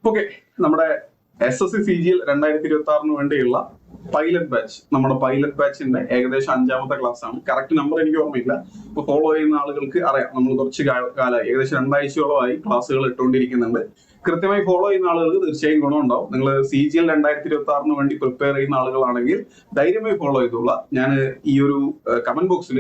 Okay, നമ്മുടെ SSC CGL 2026 വേണ്ടിയുള്ള pilot batch, നമ്മുടെ പൈലറ്റ് ബാച്ചിന്റെ ഏകദേശം 5ാമത്തെ ക്ലാസ് ആണ്. കറക്റ്റ് നമ്പർ എനിക്ക് ഓർമ്മയില്ല. ഇപ്പൊ ഫോളോ ചെയ്യുന്ന ആളുകൾക്ക് അറിയാം, നമ്മൾ കുറച്ച് കാലമായി, ഏകദേശം 2 ആഴ്ചയോളമായി ക്ലാസ്സുകൾ ഇട്ടുകൊണ്ടിരിക്കുന്നുണ്ട്. കൃത്യമായി ഫോളോ ചെയ്യുന്ന ആളുകൾക്ക് തീർച്ചയായും ഗുണമുണ്ടാവും. നിങ്ങൾ CGL 2026 വേണ്ടി പ്രിപ്പയർ ചെയ്യുന്ന ആളുകളാണെങ്കിൽ ധൈര്യമായി ഫോളോ ചെയ്തോളാം. ഞാൻ ഈ ഒരു കമന്റ് ബോക്സിൽ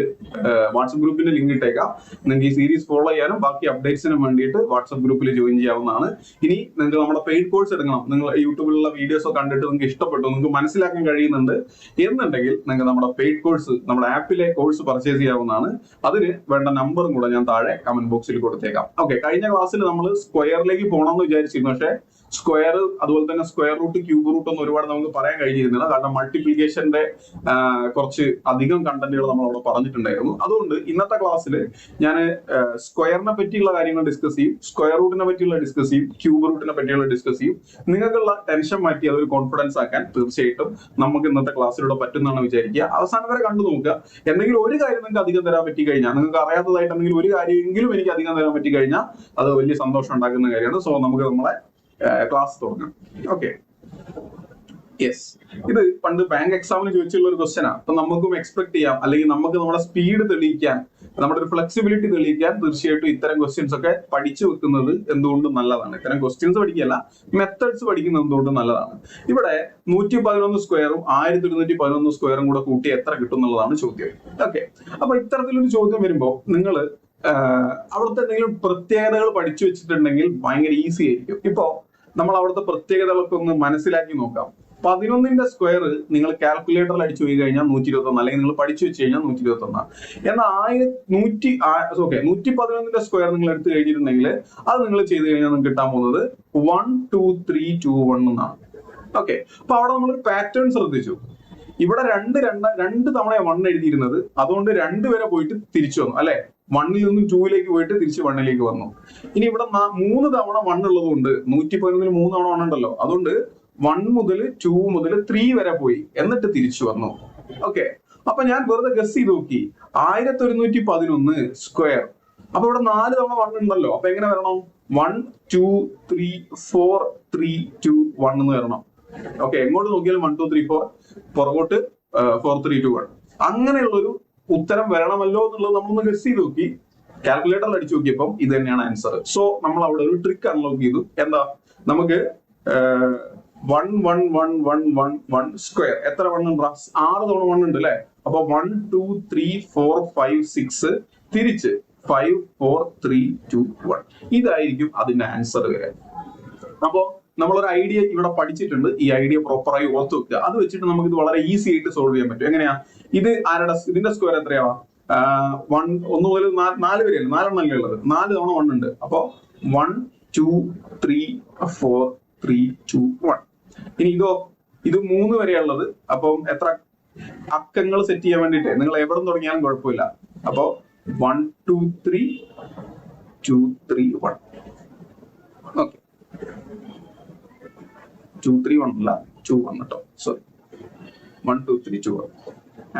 വാട്സ്ആപ്പ് ഗ്രൂപ്പിന്റെ ലിങ്ക് ഇട്ടേക്കാം. നിങ്ങൾക്ക് ഈ സീരീസ് ഫോളോ ചെയ്യാനും ബാക്കി അപ്ഡേറ്റ്സിനും വേണ്ടിയിട്ട് വാട്സ്ആപ്പ് ഗ്രൂപ്പിൽ ജോയിൻ ചെയ്യാവുന്നതാണ്. ഇനി നിങ്ങൾക്ക് നമ്മുടെ പെയ്ഡ് കോഴ്സ് എടുക്കണം, നിങ്ങൾ യൂട്യൂബിലുള്ള വീഡിയോസ് ഒക്കെ കണ്ടിട്ട് നിങ്ങൾക്ക് ഇഷ്ടപ്പെട്ടു, നിങ്ങൾക്ക് മനസ്സിലാക്കാൻ കഴിയുന്നുണ്ട് എന്നുണ്ടെങ്കിൽ നിങ്ങൾക്ക് നമ്മുടെ പെയ്ഡ് കോഴ്സ്, നമ്മുടെ ആപ്പിലെ കോഴ്സ് പർച്ചേസ് ചെയ്യാവുന്നതാണ്. അതിന് വേണ്ട നമ്പറും കൂടെ ഞാൻ താഴെ കമന്റ് ബോക്സിൽ കൊടുത്തേക്കാം. ഓക്കെ, കഴിഞ്ഞ ക്ലാസ്സിൽ നമ്മൾ സ്ക്വയറിലേക്ക് പോകണമെന്ന് വിചാരിച്ചിരുന്നു. പക്ഷേ സ്ക്വയർ, അതുപോലെ തന്നെ സ്ക്വയർ റൂട്ട്, ക്യൂബ് റൂട്ട് ഒന്നും ഒരുപാട് നമുക്ക് പറയാൻ കഴിഞ്ഞിരുന്നില്ല. കാരണം മൾട്ടിപ്ലിക്കേഷന്റെ കുറച്ച് അധികം കണ്ടന്റുകൾ നമ്മൾ അവിടെ പറഞ്ഞിട്ടുണ്ടായിരുന്നു. അതുകൊണ്ട് ഇന്നത്തെ ക്ലാസ്സിൽ ഞാൻ സ്ക്വയറിനെ പറ്റിയുള്ള കാര്യങ്ങൾ ഡിസ്കസ് ചെയ്യും, സ്ക്വയർ റൂട്ടിനെ പറ്റിയുള്ള ഡിസ്കസ് ചെയ്യും, ക്യൂബ് റൂട്ടിനെ പറ്റിയുള്ള ഡിസ്കസ് ചെയ്യും. നിങ്ങൾക്കുള്ള ടെൻഷൻ മാറ്റി അതൊരു കോൺഫിഡൻസ് ആക്കാൻ തീർച്ചയായിട്ടും നമുക്ക് ഇന്നത്തെ ക്ലാസ്സിലൂടെ പറ്റുന്നതാണ് വിചാരിക്കുക. അവസാനം വരെ കണ്ടു നോക്കുക. എന്തെങ്കിലും ഒരു കാര്യം നിങ്ങൾക്ക് അധികം തരാൻ പറ്റി കഴിഞ്ഞാൽ, നിങ്ങൾക്ക് അറിയാത്തതായിട്ട് എന്തെങ്കിലും ഒരു കാര്യമെങ്കിലും എനിക്ക് അധികം തരാൻ പറ്റി കഴിഞ്ഞാൽ അത് വലിയ സന്തോഷം ഉണ്ടാക്കുന്ന കാര്യമാണ്. സോ നമുക്ക് നമ്മളെ ക്ലാസ് തുടങ്ങാം. ഓക്കെ, യെസ്, ഇത് പണ്ട് ബാങ്ക് എക്സാമിന് ചോദിച്ചുള്ള ഒരു ക്വസ്റ്റ്യൻ ആണ്. അപ്പൊ നമുക്കും എക്സ്പെക്ട് ചെയ്യാം, അല്ലെങ്കിൽ നമുക്ക് നമ്മുടെ സ്പീഡ് തെളിയിക്കാൻ, നമ്മുടെ ഒരു ഫ്ലെക്സിബിലിറ്റി തെളിയിക്കാൻ തീർച്ചയായിട്ടും ഇത്തരം ക്വസ്റ്റ്യൻസ് ഒക്കെ പഠിച്ചു വെക്കുന്നത് എന്തുകൊണ്ടും നല്ലതാണ്. ഇത്തരം ക്വസ്റ്റ്യൻസ് പഠിക്കുകയല്ല, മെത്തേഡ്സ് പഠിക്കുന്നത് എന്തുകൊണ്ടും നല്ലതാണ്. ഇവിടെ 111 സ്ക്വയറും 1111 സ്ക്വയറും കൂടെ കൂട്ടി എത്ര കിട്ടും എന്നുള്ളതാണ് ചോദ്യം. ഓക്കെ, അപ്പൊ ഇത്തരത്തിലൊരു ചോദ്യം വരുമ്പോൾ നിങ്ങൾ അവിടുത്തെ എന്തെങ്കിലും പ്രത്യേകതകൾ പഠിച്ചു വെച്ചിട്ടുണ്ടെങ്കിൽ ഭയങ്കര ഈസി ആയിരിക്കും. ഇപ്പോ നമ്മൾ അവിടുത്തെ പ്രത്യേകതകളൊക്കെ ഒന്ന് മനസ്സിലാക്കി നോക്കാം. 11ന്റെ സ്ക്വയർ നിങ്ങൾ കാൽക്കുലേറ്ററിൽ അടിച്ചു പോയി കഴിഞ്ഞാൽ 121, അല്ലെങ്കിൽ നിങ്ങൾ പഠിച്ചു വെച്ച് കഴിഞ്ഞാൽ 121. എന്നാൽ 111ന്റെ സ്ക്വയർ നിങ്ങൾ എടുത്തു കഴിഞ്ഞിട്ടുണ്ടെങ്കിൽ അത് നിങ്ങൾ ചെയ്ത് കഴിഞ്ഞാൽ നിങ്ങൾക്ക് കിട്ടാൻ പോകുന്നത് 12321 എന്നാണ്. ഓക്കെ, അപ്പൊ അവിടെ നമ്മൾ പാറ്റേൺ ശ്രദ്ധിച്ചു. ഇവിടെ രണ്ട് തവണ 1 എഴുതിയിരുന്നത്, അതുകൊണ്ട് 2 വരെ പോയിട്ട് തിരിച്ചു വന്നു അല്ലെ. 1ൽ നിന്നും 2ലേക്ക് പോയിട്ട് തിരിച്ച് 1ലേക്ക് വന്നു. ഇനി ഇവിടെ 3 തവണ 1 ഉള്ളത് കൊണ്ട് 111ൽ 3 തവണ 1 ഉണ്ടല്ലോ, അതുകൊണ്ട് 1 മുതൽ 2 മുതൽ 3 വരെ പോയി, എന്നിട്ട് തിരിച്ചു വന്നു. ഓക്കെ, അപ്പൊ ഞാൻ വെറുതെ ഗസ് ചെയ്ത് നോക്കി 1111 സ്ക്വയർ. അപ്പൊ ഇവിടെ 4 തവണ 1 ഉണ്ടല്ലോ, അപ്പൊ എങ്ങനെ വരണം? 1 2 3 4 3 2 1 എന്ന് വരണം. ഓക്കെ, എങ്ങോട്ട് നോക്കിയാലും 1 2 3 4, പുറകോട്ട് 4 3 2 1. അങ്ങനെയുള്ളൊരു ഉത്തരം വരണമല്ലോ എന്നുള്ളത് നമ്മളൊന്ന് ഗസ് ചെയ്ത് നോക്കി. കാൽക്കുലേറ്ററിൽ അടിച്ചു നോക്കിയപ്പം ഇത് തന്നെയാണ് ആൻസർ. സോ നമ്മൾ അവിടെ ഒരു ട്രിക്ക് അൺലോക്ക് ചെയ്തു. എന്താ, നമുക്ക് 1 1 1 1 1 1 സ്ക്വയർ, എത്ര 1 ഉണ്ട്? 6 തവണ 1 ഉണ്ട് അല്ലെ. അപ്പൊ 1 2 3 4 5 6, തിരിച്ച് 5 4 3 2 1. ഇതായിരിക്കും അതിന്റെ ആൻസർ വരെ. അപ്പോ നമ്മളൊരു ഐഡിയ ഇവിടെ പഠിച്ചിട്ടുണ്ട്. ഈ ഐഡിയ പ്രോപ്പറായി ഓർത്ത് വെക്കുക. അത് വെച്ചിട്ട് നമുക്ക് ഇത് വളരെ ഈസി ആയിട്ട് സോൾവ് ചെയ്യാൻ പറ്റും. എങ്ങനെയാ? ഇത് ഇതിന്റെ സ്ക്വയർ എത്രയാ? 1 മുതൽ 4 വരെയല്ലേ, 4 എണ്ണല്ലേ ഉള്ളത്. 4 തവണ 1 ഉണ്ട്. അപ്പൊ 1 2 3 4 3 2 1. ഇനി ഇത് 3 വരെയുള്ളത്. അപ്പം എത്ര അക്കങ്ങൾ സെറ്റ് ചെയ്യാൻ വേണ്ടിട്ട് നിങ്ങൾ എവിടെ തുടങ്ങിയാലും കുഴപ്പമില്ല. അപ്പൊ 1 2 3 2 3 1. ഓക്കെ, 2 3 1 അല്ല, 2 1 കേട്ടോ, സോറി. 1 2 3 2 1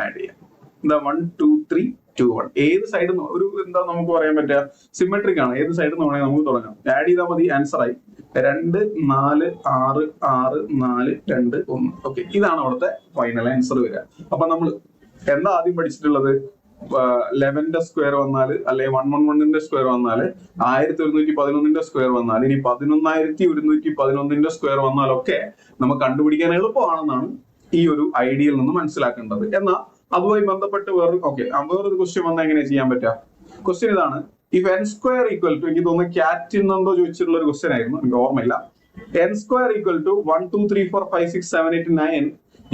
ആഡ് ചെയ്യാം. എന്താ 1 2 3 2 1. ഏത് സൈഡിൽ നിന്ന് ഒരു എന്താ നമുക്ക് പറയാൻ പറ്റുക? സിമെട്രിക് ആണ്. ഏത് സൈഡിൽ നിന്ന് വേണമെങ്കിൽ നമുക്ക് തുടങ്ങാം. ആഡ് ചെയ്താൽ മതി, ആൻസർ ആയി. 2 4 6 6 4 2 1. ഓക്കെ, ഇതാണ് അവിടുത്തെ ഫൈനൽ ആൻസർ വരിക. അപ്പൊ നമ്മൾ എന്താ ആദ്യം പഠിച്ചിട്ടുള്ളത്? 11ന്റെ സ്ക്വയർ വന്നാൽ, അല്ലെ 111ന്റെ സ്ക്വയർ വന്നാൽ, 1111ന്റെ സ്ക്വയർ വന്നാൽ, ഇനി 11111ന്റെ സ്ക്വയർ വന്നാലൊക്കെ നമുക്ക് കണ്ടുപിടിക്കാൻ എളുപ്പമാണെന്നാണ് ഈ ഒരു ഐഡിയയിൽ നിന്ന് മനസ്സിലാക്കേണ്ടത്. എന്നാൽ അതുമായി ബന്ധപ്പെട്ട് വേറൊരു ക്വസ്റ്റ്യൻ വന്നാൽ എങ്ങനെ ചെയ്യാൻ പറ്റുക? ക്വസ്റ്റ്യൻ ഇതാണ്. If n square equal to, എനിക്ക് തോന്നുന്നു ക്യാറ്റ് എന്നുണ്ടോ ചോദിച്ചിട്ടുള്ള ഒരു ക്വസ്റ്റ്യൻ ആയിരുന്നു, എനിക്ക് ഓർമ്മയില്ല. n square equal to 1 2 3 4 5 6 7 8 9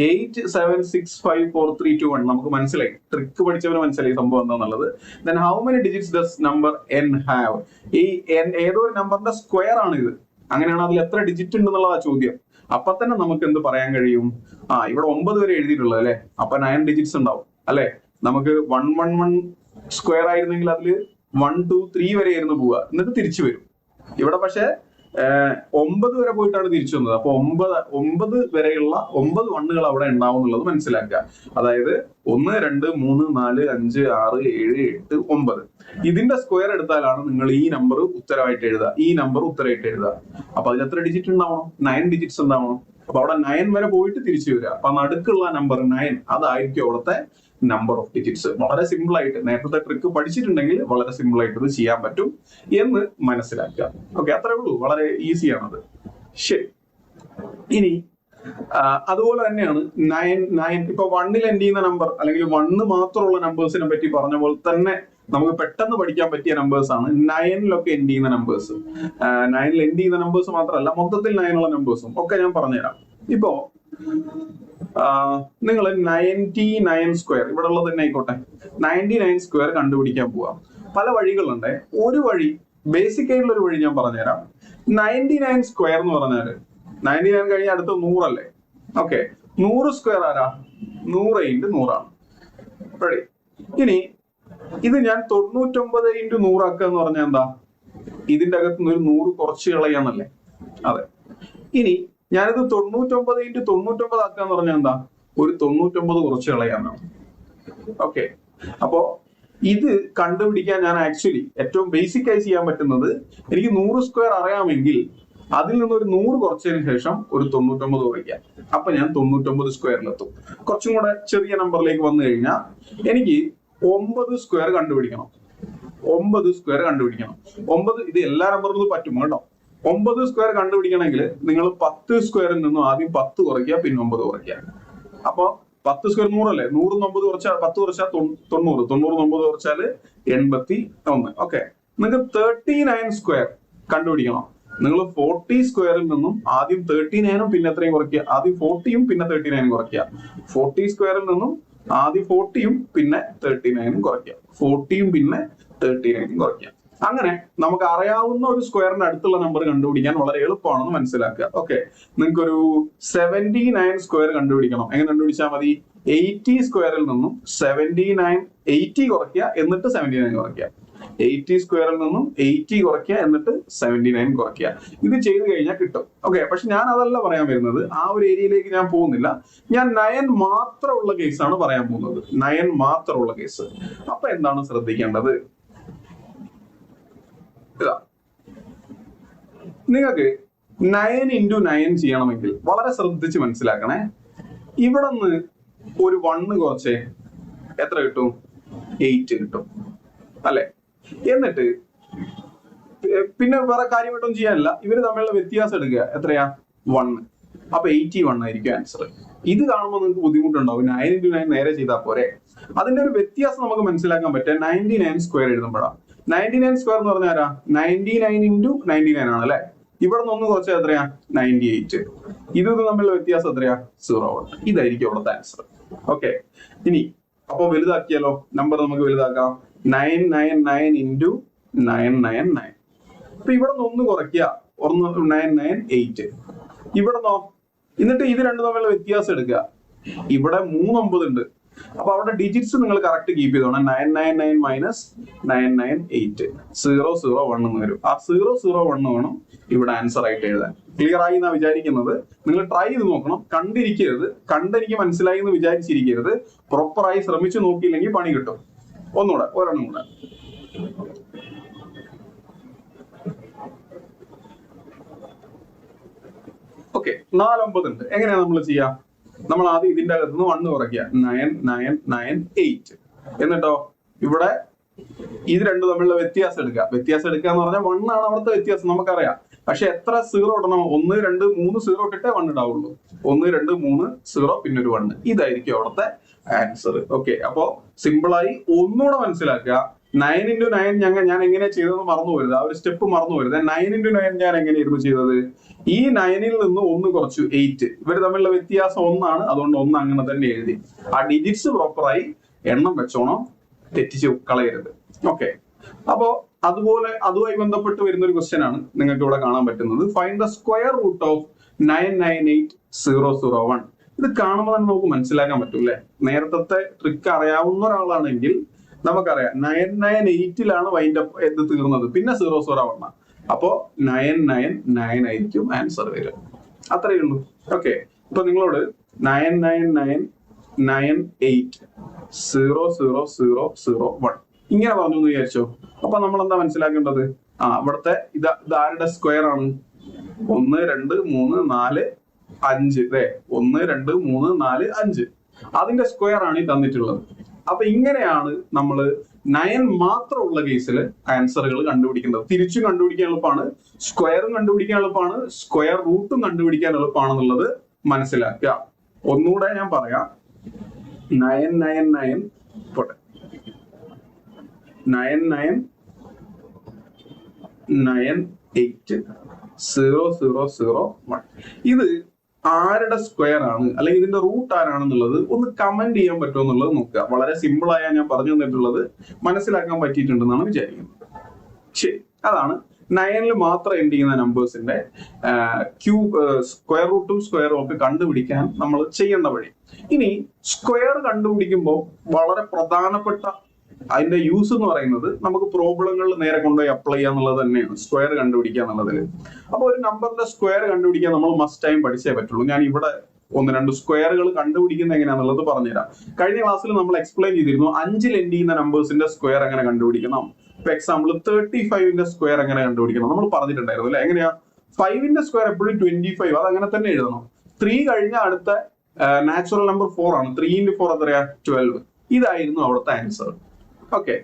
8 7 6 5 4 3 2 1. നമുക്ക് മനസ്സിലായി, ട്രിക്ക് പഠിച്ചവന് മനസ്സിലായി സംഭവം എന്താന്നുള്ളത്. Then how many digits does number n have? ഈ n ഏതോ ഒരു നമ്പറിന്റെ സ്ക്വയർ ആണ് ഇത്. അങ്ങനെയാണ് അതിൽ എത്ര ഡിജിറ്റ് ഉണ്ടെന്നുള്ളതാ ചോദ്യം. അപ്പൊ തന്നെ നമുക്ക് എന്ത് പറയാൻ കഴിയും? ഇവിടെ 9 വരെ എഴുതിയിട്ടുള്ളത് അല്ലെ, അപ്പൊ 9 ഡിജിറ്റ്സ് ഉണ്ടാവും അല്ലെ. നമുക്ക് 111 സ്ക്വയർ ആയിരുന്നെങ്കിൽ അതിൽ 1 2 3 വരെ ആയിരുന്നു പോവുക, എന്നിട്ട് തിരിച്ചു വരും. ഇവിടെ പക്ഷെ 9 വരെ പോയിട്ടാണ് തിരിച്ചു വന്നത്. അപ്പൊ 9 വരെയുള്ള 9 വണ്ണുകൾ അവിടെ ഉണ്ടാവും എന്നുള്ളത് മനസ്സിലാക്കുക. അതായത് 1, 2, 3, 4, 5, 6, 7, 8, 9 ഇതിന്റെ സ്ക്വയർ എടുത്താലാണ് നിങ്ങൾ ഈ നമ്പർ ഉത്തരമായിട്ട് എഴുതുക, ഈ നമ്പർ ഉത്തരമായിട്ട് എഴുതുക. അപ്പൊ അതിൽ എത്ര ഡിജിറ്റ് ഉണ്ടാവണം? 9 ഡിജിറ്റ്സ് ഉണ്ടാവണം. അപ്പൊ അവിടെ 9 വരെ പോയിട്ട് തിരിച്ചു വരിക. അപ്പൊ നടുക്കുള്ള നമ്പർ 9 അതായിരിക്കും അവിടുത്തെ നമ്പർ ഓഫ് ഡിജിറ്റ്സ്. വളരെ സിമ്പിൾ ആയിട്ട് നേരത്തെ ട്രിക്ക് പഠിച്ചിട്ടുണ്ടെങ്കിൽ വളരെ സിമ്പിൾ ആയിട്ട് ഇത് ചെയ്യാൻ പറ്റും എന്ന് മനസ്സിലാക്കുക. ഓക്കെ, അത്രേ ഉള്ളൂ, വളരെ ഈസിയാണത്. ശരി, ഇനി അതുപോലെ തന്നെയാണ് 9 ഇപ്പൊ 1ൽ എൻഡ് ചെയ്യുന്ന നമ്പർ അല്ലെങ്കിൽ 1 മാത്രമുള്ള നമ്പേഴ്സിനെ പറ്റി പറഞ്ഞ പോലെ തന്നെ നമുക്ക് പെട്ടെന്ന് പഠിക്കാൻ പറ്റിയ നമ്പേഴ്സ് ആണ് 9ലൊക്കെ എൻഡ് ചെയ്യുന്ന നമ്പേഴ്സ്. 9ൽ എൻഡ് ചെയ്യുന്ന നമ്പേഴ്സ് മാത്രമല്ല, മൊത്തത്തിൽ 9 ഉള്ള നമ്പേഴ്സും ഒക്കെ ഞാൻ പറഞ്ഞുതരാം. ഇപ്പോ നിങ്ങൾ 99 സ്ക്വയർ ഇവിടെ ഉള്ളത് തന്നെ ആയിക്കോട്ടെ, 99 സ്ക്വയർ കണ്ടുപിടിക്കാൻ പോവാം. പല വഴികളുണ്ട്. ഒരു വഴി, ബേസിക് ആയിട്ടുള്ള ഒരു വഴി ഞാൻ പറഞ്ഞുതരാം. 99 സ്ക്വയർ എന്ന് പറഞ്ഞാല് 99 കഴിഞ്ഞ അടുത്ത 100 അല്ലേ? ഓക്കെ, 100 സ്ക്വയർ ആരാ? 100 × 100 ആണ്. റെഡി? ഇനി ഇത് ഞാൻ 99 × 100 ആക്കുക എന്ന് പറഞ്ഞാൽ എന്താ? ഇതിന്റെ അകത്ത് നിന്ന് ഒരു 100 കുറച്ച് കളയാന്നല്ലേ? അതെ. ഇനി ഞാനിത് 99 × 99 ആക്കുക എന്ന് പറഞ്ഞാൽ എന്താ? ഒരു 99 കുറച്ച് കളയാന്നാണ്. ഓക്കെ, അപ്പോ ഇത് കണ്ടുപിടിക്കാൻ ഞാൻ ആക്ച്വലി ഏറ്റവും ബേസിക് ആയി ചെയ്യാൻ പറ്റുന്നത്, എനിക്ക് 100 സ്ക്വയർ അറിയാമെങ്കിൽ അതിൽ നിന്ന് ഒരു 100 കുറച്ചതിന് ശേഷം ഒരു 99 കുറയ്ക്കാം. അപ്പൊ ഞാൻ 99 സ്ക്വയറിലെത്തും. കുറച്ചും കൂടെ ചെറിയ നമ്പറിലേക്ക് വന്നു കഴിഞ്ഞാൽ എനിക്ക് 9 സ്ക്വയർ കണ്ടുപിടിക്കണം. 9 സ്ക്വയർ കണ്ടുപിടിക്കണം. 9 ഇത് എല്ലാ നമ്പറിലും പറ്റും കേട്ടോ. 9 സ്ക്വയർ കണ്ടുപിടിക്കണമെങ്കിൽ നിങ്ങൾ 10 സ്ക്വയറിൽ നിന്നും ആദ്യം 10 കുറയ്ക്കുക, പിന്നെ 9 കുറയ്ക്കുക. അപ്പൊ 10 സ്ക്വയർ 100 അല്ലേ? 100 9 കുറച്ചാൽ 10 കുറച്ചാൽ 90, 90 9 കുറച്ചാൽ 81. ഓക്കെ, നിങ്ങൾക്ക് 39 സ്ക്വയർ കണ്ടുപിടിക്കണം. നിങ്ങൾ 40 സ്ക്വയറിൽ നിന്നും ആദ്യം 39ഉം പിന്നെ എത്രയും കുറയ്ക്കുക, ആദ്യം 40യും പിന്നെ 39ഉം കുറയ്ക്കുക. 40 സ്ക്വയറിൽ നിന്നും ആദ്യം 40യും പിന്നെ 39ഉം കുറയ്ക്കുക. 40യും പിന്നെ 39ഉം കുറയ്ക്കുക. അങ്ങനെ നമുക്ക് അറിയാവുന്ന ഒരു സ്ക്വയറിന്റെ അടുത്തുള്ള നമ്പർ കണ്ടുപിടിക്കാൻ വളരെ എളുപ്പമാണെന്ന് മനസ്സിലാക്കുക. ഓക്കെ, നിങ്ങൾക്ക് ഒരു 79 സ്ക്വയർ കണ്ടുപിടിക്കണം. എങ്ങനെ കണ്ടുപിടിച്ചാൽ മതി? 80 സ്ക്വയറിൽ നിന്നും 80 കുറയ്ക്കുക, എന്നിട്ട് 79 കുറയ്ക്കുക. 80 സ്ക്വയറിൽ നിന്നും 80 കുറയ്ക്കുക, എന്നിട്ട് 79 കുറയ്ക്കുക. ഇത് ചെയ്ത് കഴിഞ്ഞാൽ കിട്ടും. ഓക്കെ, പക്ഷെ ഞാൻ അതല്ല പറയാൻ വരുന്നത്. ആ ഒരു ഏരിയയിലേക്ക് ഞാൻ പോകുന്നില്ല. ഞാൻ 9 മാത്രമുള്ള കേസാണ് പറയാൻ പോകുന്നത്. 9 മാത്രമുള്ള കേസ്. അപ്പൊ എന്താണ് ശ്രദ്ധിക്കേണ്ടത്? ഇതാ, നിങ്ങൾക്ക് 9 × 9 ചെയ്യണമെങ്കിൽ വളരെ ശ്രദ്ധിച്ച് മനസ്സിലാക്കണേ. ഇവിടെ നിന്ന് ഒരു 1 കുറച്ച് എത്ര കിട്ടും? 8 കിട്ടും അല്ലെ? എന്നിട്ട് പിന്നെ വേറെ കാര്യമായിട്ടൊന്നും ചെയ്യാനില്ല. ഇവര് തമ്മിലുള്ള വ്യത്യാസം എടുക്കുക. എത്രയാ? 1. അപ്പൊ 81 ആയിരിക്കും ആൻസർ. ഇത് കാണുമ്പോൾ നിങ്ങൾക്ക് ബുദ്ധിമുട്ടുണ്ടാവും. 9 × 9 നേരെ ചെയ്താൽ പോരെ. അതിന്റെ ഒരു വ്യത്യാസം നമുക്ക് മനസ്സിലാക്കാൻ പറ്റുക 99 സ്ക്വയർ എഴുതുമ്പോഴാണ്. 99 സ്ക്വയർ എന്ന് പറഞ്ഞാൽ 99 × 99 ആണ് അല്ലെ? ഇവിടെ നിന്ന് 1 കുറച്ചാൽ എത്രയാ? 98. ഇത് തമ്മിലുള്ള വ്യത്യാസം എത്രയാ? 0. ഇതായിരിക്കും അവിടുത്തെ ആൻസർ. ഓക്കെ, ഇനി അപ്പൊ വലുതാക്കിയാലോ? നമ്പർ നമുക്ക് വലുതാക്കാം. 999 × 999. അപ്പൊ ഇവിടെ നിന്ന് 1 കുറയ്ക്കുക, 998. ഇവിടെ നോ, എന്നിട്ട് ഇത് രണ്ടും തമ്മിലുള്ള വ്യത്യാസം എടുക്കുക. ഇവിടെ 3 9 ഉണ്ട്. അപ്പൊ അവിടെ ഡിജിറ്റ്സ് നിങ്ങൾ കറക്റ്റ് കീപ്പ് ചെയ്തോണം. 999 - 998 001 എന്ന് വരും. ആ 001 വേണം ഇവിടെ ആൻസർ ആയിട്ട് എഴുതാൻ. ക്ലിയർ ആയി എന്നാ വിചാരിക്കുന്നത്. നിങ്ങൾ ട്രൈ ചെയ്ത് നോക്കണം. കണ്ടിരിക്കരുത്, കണ്ടെനിക്ക് മനസ്സിലായി എന്ന് വിചാരിച്ചിരിക്കരുത്. പ്രോപ്പറായി ശ്രമിച്ചു നോക്കിയില്ലെങ്കിൽ പണി കിട്ടും. ഒന്നുകൂടെ, ഒരെണ്ണം കൂടെ. ഓക്കെ, 4 9 ഉണ്ട്. എങ്ങനെയാ നമ്മൾ ചെയ്യാം? നമ്മൾ ആദ്യം ഇതിന്റെ അകത്ത് നിന്ന് 1 കുറയ്ക്കുക. 9998. എന്നിട്ടോ ഇവിടെ ഇത് രണ്ടും തമ്മിലുള്ള വ്യത്യാസം എടുക്കുക. വ്യത്യാസം എടുക്കുക എന്ന് പറഞ്ഞാൽ 1 ആണ് അവിടുത്തെ വ്യത്യാസം, നമുക്കറിയാം. പക്ഷെ എത്ര 0 ഇടണം? 1 2 3 0 ഇട്ടിട്ടേ 1 ഇടാവുള്ളൂ. 1 2 3 0 പിന്നെ ഒരു 1. ഇതായിരിക്കും അവിടുത്തെ ആൻസർ. ഓക്കെ, അപ്പോ സിമ്പിളായി ഒന്നുകൂടെ മനസ്സിലാക്കുക. 9 × 9 ഞാൻ എങ്ങനെയാ ചെയ്തതെന്ന് മറന്നു പോരുത്. ആ ഒരു സ്റ്റെപ്പ് മറന്നു പോരുത്. 9 × 9 ഞാൻ എങ്ങനെയായിരുന്നു ചെയ്തത്? ഈ 9ൽ നിന്ന് 1 കുറച്ചു 8. ഇവര് തമ്മിലുള്ള വ്യത്യാസം 1 ആണ്. അതുകൊണ്ട് 1 അങ്ങനെ തന്നെ എഴുതി. ആ ഡിജിറ്റ്സ് പ്രോപ്പറായി എണ്ണം വെച്ചോണം, തെറ്റിച്ച് കളയരുത്. ഓക്കെ, അപ്പോ അതുപോലെ അതുമായി ബന്ധപ്പെട്ട് വരുന്ന ഒരു ക്വസ്റ്റ്യൻ ആണ് നിങ്ങൾക്ക് ഇവിടെ കാണാൻ പറ്റുന്നത്. Find the square root of 998001. ഇത് കാണുമ്പോൾ തന്നെ നമുക്ക് മനസ്സിലാക്കാൻ പറ്റും അല്ലെ? നേരത്തെ ട്രിക്ക് അറിയാവുന്ന ഒരാളാണെങ്കിൽ നമുക്കറിയാം 998ലാണ് വൈൻഡ് അപ്പ് എന്ത് തീർന്നത്, പിന്നെ 001. അപ്പോ 999 ആയിരിക്കും ആൻസർ വരിക. അത്രയേ ഉള്ളൂ. ഓക്കെ, ഇപ്പൊ നിങ്ങളോട് 99998000001 ഇങ്ങനെ പറഞ്ഞു എന്ന് വിചാരിച്ചോ. അപ്പൊ നമ്മൾ എന്താ മനസ്സിലാക്കേണ്ടത്? ഇവിടുത്തെ ഇത് ആരുടെ സ്ക്വയർ ആണ്? 1 2 3 4 5 അല്ലെ? 1 2 3 4 5 അതിന്റെ സ്ക്വയർ ആണ് ഈ തന്നിട്ടുള്ളത്. അപ്പൊ ഇങ്ങനെയാണ് നമ്മൾ 9 മാത്രമുള്ള കേസിൽ ആൻസറുകൾ കണ്ടുപിടിക്കുന്നത്. തിരിച്ചും കണ്ടുപിടിക്കാൻ എളുപ്പമാണ്, സ്ക്വയറും കണ്ടുപിടിക്കാൻ എളുപ്പമാണ്, സ്ക്വയർ റൂട്ടും കണ്ടുപിടിക്കാൻ എളുപ്പമാണെന്നുള്ളത് മനസ്സിലാക്കുക. ഒന്നുകൂടെ ഞാൻ പറയാം. 999980001 ഇത് ആരുടെ സ്ക്വയർ ആണ് അല്ലെങ്കിൽ ഇതിന്റെ റൂട്ട് ആരാണെന്നുള്ളത് ഒന്ന് കമന്റ് ചെയ്യാൻ പറ്റുമോ എന്നുള്ളത് നോക്കുക. വളരെ സിമ്പിൾ ആയ ഞാൻ പറഞ്ഞു തന്നിട്ടുള്ളത് മനസ്സിലാക്കാൻ പറ്റിയിട്ടുണ്ടെന്നാണ് വിചാരിക്കുന്നത്. ശരി, അതാണ് 9ൽ മാത്രം എൻഡ് ചെയ്യുന്ന നമ്പേഴ്സിന്റെ സ്ക്വയർ റൂട്ടും സ്ക്വയറും ഒക്കെ കണ്ടുപിടിക്കാൻ നമ്മൾ ചെയ്യേണ്ട വഴി. ഇനി സ്ക്വയർ കണ്ടുപിടിക്കുമ്പോൾ വളരെ പ്രധാനപ്പെട്ട അതിന്റെ യൂസ് എന്ന് പറയുന്നത് നമുക്ക് പ്രോബ്ലങ്ങളിൽ നേരെ കൊണ്ടുപോയി അപ്ലൈ ചെയ്യുക എന്നുള്ളത് തന്നെയാണ് സ്ക്വയർ കണ്ടുപിടിക്കുക എന്നുള്ളതിൽ. അപ്പൊ ഒരു നമ്പറിന്റെ സ്ക്വയർ കണ്ടുപിടിക്കാൻ നമ്മൾ മസ്റ്റ് ടൈം പഠിച്ചേ പറ്റുള്ളൂ. ഞാൻ ഇവിടെ 1-2 സ്ക്വയറുകൾ കണ്ടുപിടിക്കുന്നത് എങ്ങനെയാണെന്നുള്ളത് പറഞ്ഞുതരാം. കഴിഞ്ഞ ക്ലാസ്സിൽ നമ്മൾ എക്സ്പ്ലെയിൻ ചെയ്തിരുന്നു 5ൽ എൻഡ് ചെയ്യുന്ന നമ്പേഴ്സിന്റെ സ്ക്വയർ എങ്ങനെ കണ്ടുപിടിക്കണം. ഇപ്പൊ എക്സാമ്പിൾ 35ന്റെ സ്ക്വയർ എങ്ങനെ കണ്ടുപിടിക്കണം നമ്മൾ പറഞ്ഞിട്ടുണ്ടായിരുന്നു അല്ലെ? എങ്ങനെയാ? 5ന്റെ സ്ക്വയർ എപ്പോഴും 25, അത് അങ്ങനെ തന്നെ എഴുതണം. 3 കഴിഞ്ഞ അടുത്ത നാച്ചുറൽ നമ്പർ 4 ആണ്. 3 × 4 എത്രയാ? 12. ഇതായിരുന്നു അവിടുത്തെ ആൻസർ. ഓക്കെ,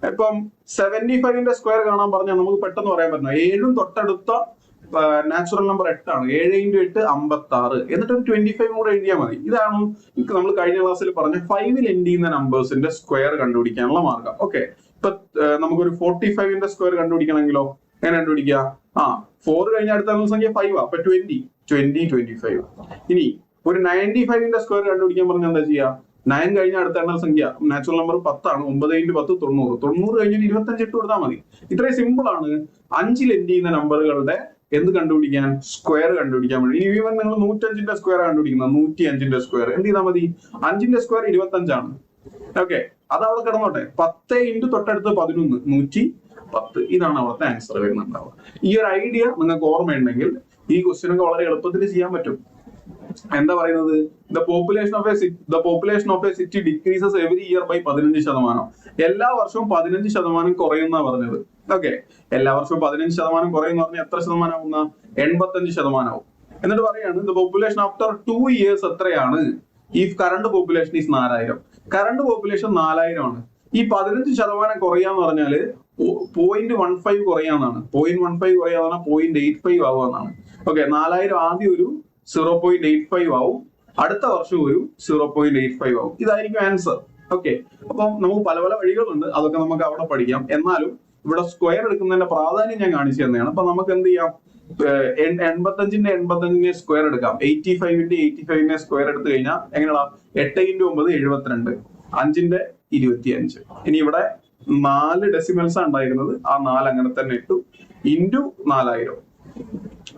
ഇപ്പം 75ന്റെ സ്ക്വയർ കാണാൻ പറഞ്ഞാൽ നമുക്ക് പെട്ടെന്ന് പറയാൻ പറ്റുന്ന 7ഉം തൊട്ടടുത്ത നാച്ചുറൽ നമ്പർ 8 ആണ്. 7 × 8 56. എന്നിട്ട് ഒരു 25 കൂടെ എഴുതിയാൽ മതി. ഇതാണ് നമ്മൾ കഴിഞ്ഞ ക്ലാസ്സിൽ പറഞ്ഞ 5ൽ എൻഡ് ചെയ്യുന്ന നമ്പേഴ്സിന്റെ സ്ക്വയർ കണ്ടുപിടിക്കാനുള്ള മാർഗം. ഓക്കെ, ഇപ്പൊ നമുക്കൊരു 45ന്റെ സ്ക്വയർ കണ്ടുപിടിക്കണമെങ്കിലോ എങ്ങനെ കണ്ടുപിടിക്കുക? 4 കഴിഞ്ഞ അടുത്ത സംഖ്യ 5 ആ. അപ്പൊ 20 25. ഇനി ഒരു 95ന്റെ സ്ക്വയർ കണ്ടുപിടിക്കാൻ പറഞ്ഞാൽ എന്താ ചെയ്യാ? 9 കഴിഞ്ഞ അടുത്ത എണ്ണ സംഖ്യ നാച്ചുറൽ നമ്പർ 10 ആണ്. 9 × 10 90. 90 കഴിഞ്ഞിട്ട് 25 ഇട്ട് കൊടുത്താൽ മതി. ഇത്രയും സിമ്പിൾ ആണ് 5ൽ എൻഡ് ചെയ്യുന്ന നമ്പറുകളുടെ എന്ത് കണ്ടുപിടിക്കാൻ? സ്ക്വയർ കണ്ടുപിടിക്കാൻ വേണ്ടി. ഇനി ഈവൻ നിങ്ങൾ 105ന്റെ സ്ക്വയർ കണ്ടുപിടിക്കുന്ന 105ന്റെ സ്ക്വയർ എന്ത് ചെയ്താൽ മതി? 5ന്റെ സ്ക്വയർ 25 ആണ്. ഓക്കെ, അത് അവിടെ കിടന്നോട്ടെ. 10 × തൊട്ടടുത്ത് 11 110. ഇതാണ് അവിടുത്തെ ആൻസർ വരുന്നുണ്ടാവുക. ഈ ഒരു ഐഡിയ നിങ്ങൾക്ക് ഓർമ്മയുണ്ടെങ്കിൽ ഈ ക്വസ്റ്റ്യൻ ഒക്കെ വളരെ എളുപ്പത്തിൽ ചെയ്യാൻ പറ്റും. എന്താ പറയുന്നത്? The population of a city decreases every year by 15%. എല്ലാ വർഷവും 15% കുറയുന്ന പറഞ്ഞത്. ഓക്കെ, എല്ലാ വർഷവും 15% കുറയുന്ന പറഞ്ഞാൽ എത്ര ശതമാനമാവുന്ന? 85% ആവും. എന്നിട്ട് പറയാണ് ദ പോപ്പുലേഷൻ ആഫ്റ്റർ 2 years എത്രയാണ്? If current population is 4000. Current population 4000 ആണ്. ഈ 15% കുറയാന്ന് പറഞ്ഞാല് 0.15 കുറയാന്നാണ്. 0.15 കുറയാന്നാണ് 0.85 ആവുമെന്നാണ്. ഓക്കെ, 4000 ആദ്യം ഒരു 0.85 ആവും, അടുത്ത വർഷം ഒരു 0.85 ആവും. ഇതായിരിക്കും ആൻസർ. ഓക്കെ, അപ്പം നമുക്ക് പല പല വഴികളുണ്ട്, അതൊക്കെ നമുക്ക് അവിടെ പഠിക്കാം. എന്നാലും ഇവിടെ സ്ക്വയർ എടുക്കുന്നതിന്റെ പ്രാധാന്യം ഞാൻ കാണിച്ചു തന്നെയാണ്. അപ്പൊ നമുക്ക് എന്ത് ചെയ്യാം? 85ന്റെ സ്ക്വയർ എടുക്കാം. 85ന്റെ സ്ക്വയർ എടുത്തു കഴിഞ്ഞാൽ എങ്ങനെയാ? 8 × 9 72. 5ന്റെ 25. ഇനി ഇവിടെ 4 ഡെസിമൽസ് ഉണ്ടായിരുന്നത്, ആ 4 അങ്ങനെ തന്നെ ഇട്ടു ഇൻറ്റു 4000.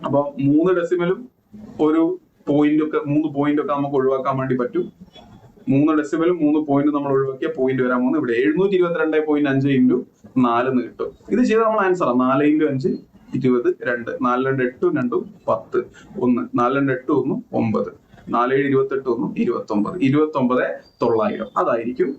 അപ്പൊ 3 ഡെസിമലും ഒരു പോയിന്റ് 3 പോയിന്റ് ഒക്കെ നമുക്ക് ഒഴിവാക്കാൻ വേണ്ടി പറ്റും. 3 ഡെസിമലും 3 പോയിന്റ് നമ്മൾ ഒഴിവാക്കിയ പോയിന്റ് വരാൻ പോകുന്നത് ഇവിടെ 722.5 × 4 എന്ന് കിട്ടും. ഇത് ചെയ്ത നമ്മൾ ആൻസർ 4 × 5 22. 4 × 2 2 10 1 4 × 8 1 9 4 7 28 1 29 29,900. അതായിരിക്കും.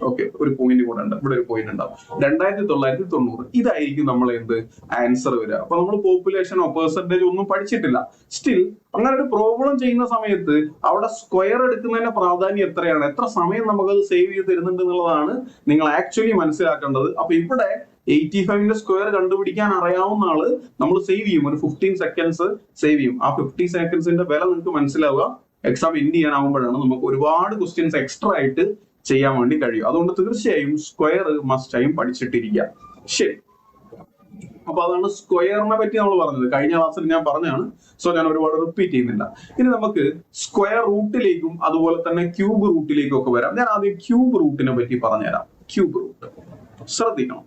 ഓക്കെ, ഒരു പോയിന്റ് കൂടെ ഉണ്ട്. ഇവിടെ ഒരു പോയിന്റ് ഉണ്ടാവും. 2990. ഇതായിരിക്കും നമ്മൾ എന്ത് ആൻസർ വരിക. അപ്പൊ നമ്മൾ പോപ്പുലേഷനോ പെർസെന്റേജ് ഒന്നും പഠിച്ചിട്ടില്ല. സ്റ്റിൽ അങ്ങനെ ഒരു പ്രോബ്ലം ചെയ്യുന്ന സമയത്ത് അവിടെ സ്ക്വയർ എടുക്കുന്നതിന്റെ പ്രാധാന്യം എത്രയാണ്, എത്ര സമയം നമുക്കത് സേവ് ചെയ്ത് തരുന്നുണ്ട് എന്നുള്ളതാണ് നിങ്ങൾ ആക്ച്വലി മനസ്സിലാക്കേണ്ടത്. അപ്പൊ ഇവിടെ 85ന്റെ സ്ക്വയർ കണ്ടുപിടിക്കാൻ അറിയാവുന്ന ആള് നമ്മൾ സേവ് ചെയ്യും. ഒരു 15 സെക്കൻഡ്സ് സേവ് ചെയ്യും. ആ 50 സെക്കൻഡ്സിന്റെ വില നിങ്ങൾക്ക് മനസ്സിലാവുക എക്സാം എൻഡ് ചെയ്യാനാവുമ്പോഴാണ്. നമുക്ക് ഒരുപാട് ക്വസ്റ്റ്യൻസ് എക്സ്ട്രാ ആയിട്ട് ചെയ്യാൻ വേണ്ടി കഴിയും. അതുകൊണ്ട് തീർച്ചയായും സ്ക്വയർ മസ്റ്റ് ടൈം പഠിച്ചിട്ടിരിക്കുക. ശരി, അപ്പൊ അതാണ് സ്ക്വയറിനെ പറ്റി നമ്മൾ പറഞ്ഞത്. കഴിഞ്ഞ ക്ലാസ്സിൽ ഞാൻ പറഞ്ഞാണ്, സോ ഞാൻ ഒരുപാട് റിപ്പീറ്റ് ചെയ്യുന്നില്ല. ഇനി നമുക്ക് സ്ക്വയർ റൂട്ടിലേക്കും അതുപോലെ തന്നെ ക്യൂബ് റൂട്ടിലേക്കും ഒക്കെ വരാം. ഞാൻ ആദ്യം ക്യൂബ് റൂട്ടിനെ പറ്റി പറഞ്ഞുതരാം. ക്യൂബ് റൂട്ട് ശ്രദ്ധിക്കണം.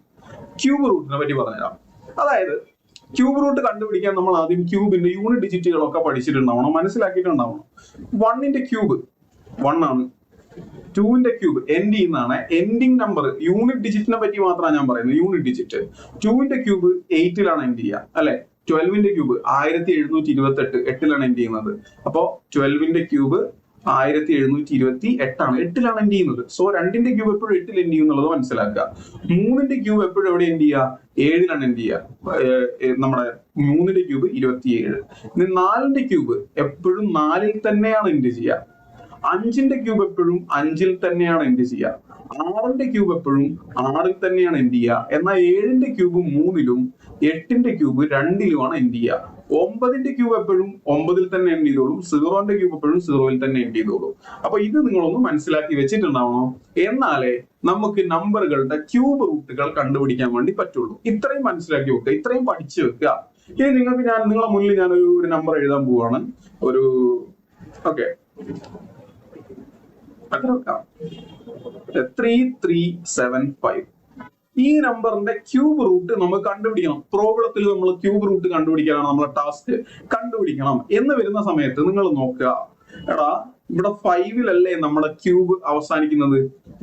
ക്യൂബ് റൂട്ടിനെ പറ്റി പറഞ്ഞുതരാം. അതായത് ക്യൂബ് റൂട്ട് കണ്ടുപിടിക്കാൻ നമ്മൾ ആദ്യം ക്യൂബിന്റെ യൂണിറ്റ് ഡിജിറ്റുകളൊക്കെ പഠിച്ചിട്ടുണ്ടാവണം, മനസ്സിലാക്കിയിട്ടുണ്ടാവണം. 1ന്റെ ക്യൂബ് 1 ആണ്. 2ന്റെ ക്യൂബ് എൻഡ് ചെയ്യുന്നതാണ് എൻഡിങ് നമ്പർ. യൂണിറ്റ് ഡിജിറ്റിനെ പറ്റി മാത്രമാണ് ഞാൻ പറയുന്നത്. യൂണിറ്റ് ഡിജിറ്റ് 2ന്റെ ക്യൂബ് 8ലാണ് എൻഡ് ചെയ്യുക അല്ലെ. 12ന്റെ ക്യൂബ് 1728 8ലാണ് എൻഡ് ചെയ്യുന്നത്. അപ്പോ 12ന്റെ ക്യൂബ് 1728 ആണ്, 8ലാണ് എൻഡ് ചെയ്യുന്നത്. സോ 2ന്റെ ക്യൂബ് എപ്പോഴും 8ൽ എൻഡ് ചെയ്യുന്നുള്ളത് മനസ്സിലാക്കുക. 3ന്റെ ക്യൂബ് എപ്പോഴും എവിടെ എൻഡ് ചെയ്യുക? 7ലാണ് എൻഡ് ചെയ്യുക. നമ്മുടെ 3ന്റെ ക്യൂബ് 27. ഇനി 4ന്റെ ക്യൂബ് എപ്പോഴും 4ൽ തന്നെയാണ് എൻഡ് ചെയ്യുക. 5ന്റെ ക്യൂബ് എപ്പോഴും 5ൽ തന്നെയാണ് എൻഡ് ചെയ്യുക. 6ന്റെ ക്യൂബ് എപ്പോഴും 6ൽ തന്നെയാണ് എൻഡ് ചെയ്യുക. എന്നാൽ 7ന്റെ ക്യൂബ് 3ലും 8ന്റെ ക്യൂബ് 2ലുമാണ് എൻഡ് ചെയ്യുക. 9ന്റെ ക്യൂബ് എപ്പോഴും 9ൽ തന്നെ എൻഡ് ചെയ്തോളും. 0ന്റെ ക്യൂബ് എപ്പോഴും 0ൽ തന്നെ എൻഡ് ചെയ്തോളും. അപ്പൊ ഇത് നിങ്ങളൊന്ന് മനസ്സിലാക്കി വെച്ചിട്ടുണ്ടാവണം. എന്നാലേ നമുക്ക് നമ്പറുകളുടെ ക്യൂബ് റൂട്ടുകൾ കണ്ടുപിടിക്കാൻ വേണ്ടി പറ്റുള്ളൂ. ഇത്രയും മനസ്സിലാക്കി വെക്കുക, ഇത്രയും പഠിച്ചു വെക്കുക. ഇനി നിങ്ങൾക്ക് നിങ്ങളെ മുന്നിൽ ഞാൻ ഒരു നമ്പർ എഴുതാൻ പോവാണ്. ഒരു ഓക്കെ 3375. ഈ നമ്പറിന്റെ ക്യൂബ് റൂട്ട് നമ്മൾ കണ്ടുപിടിക്കണം. പ്രോബ്ലത്തിൽ നമ്മൾ ക്യൂബ് റൂട്ട് കണ്ടുപിടിക്കാനാണ് നമ്മളെ ടാസ്ക്. കണ്ടുപിടിക്കണം എന്ന് വരുന്ന സമയത്ത് നിങ്ങൾ നോക്കുക, എടാ ഇവിടെ 5ലല്ലേ നമ്മുടെ ക്യൂബ് അവസാനിക്കുന്നത്.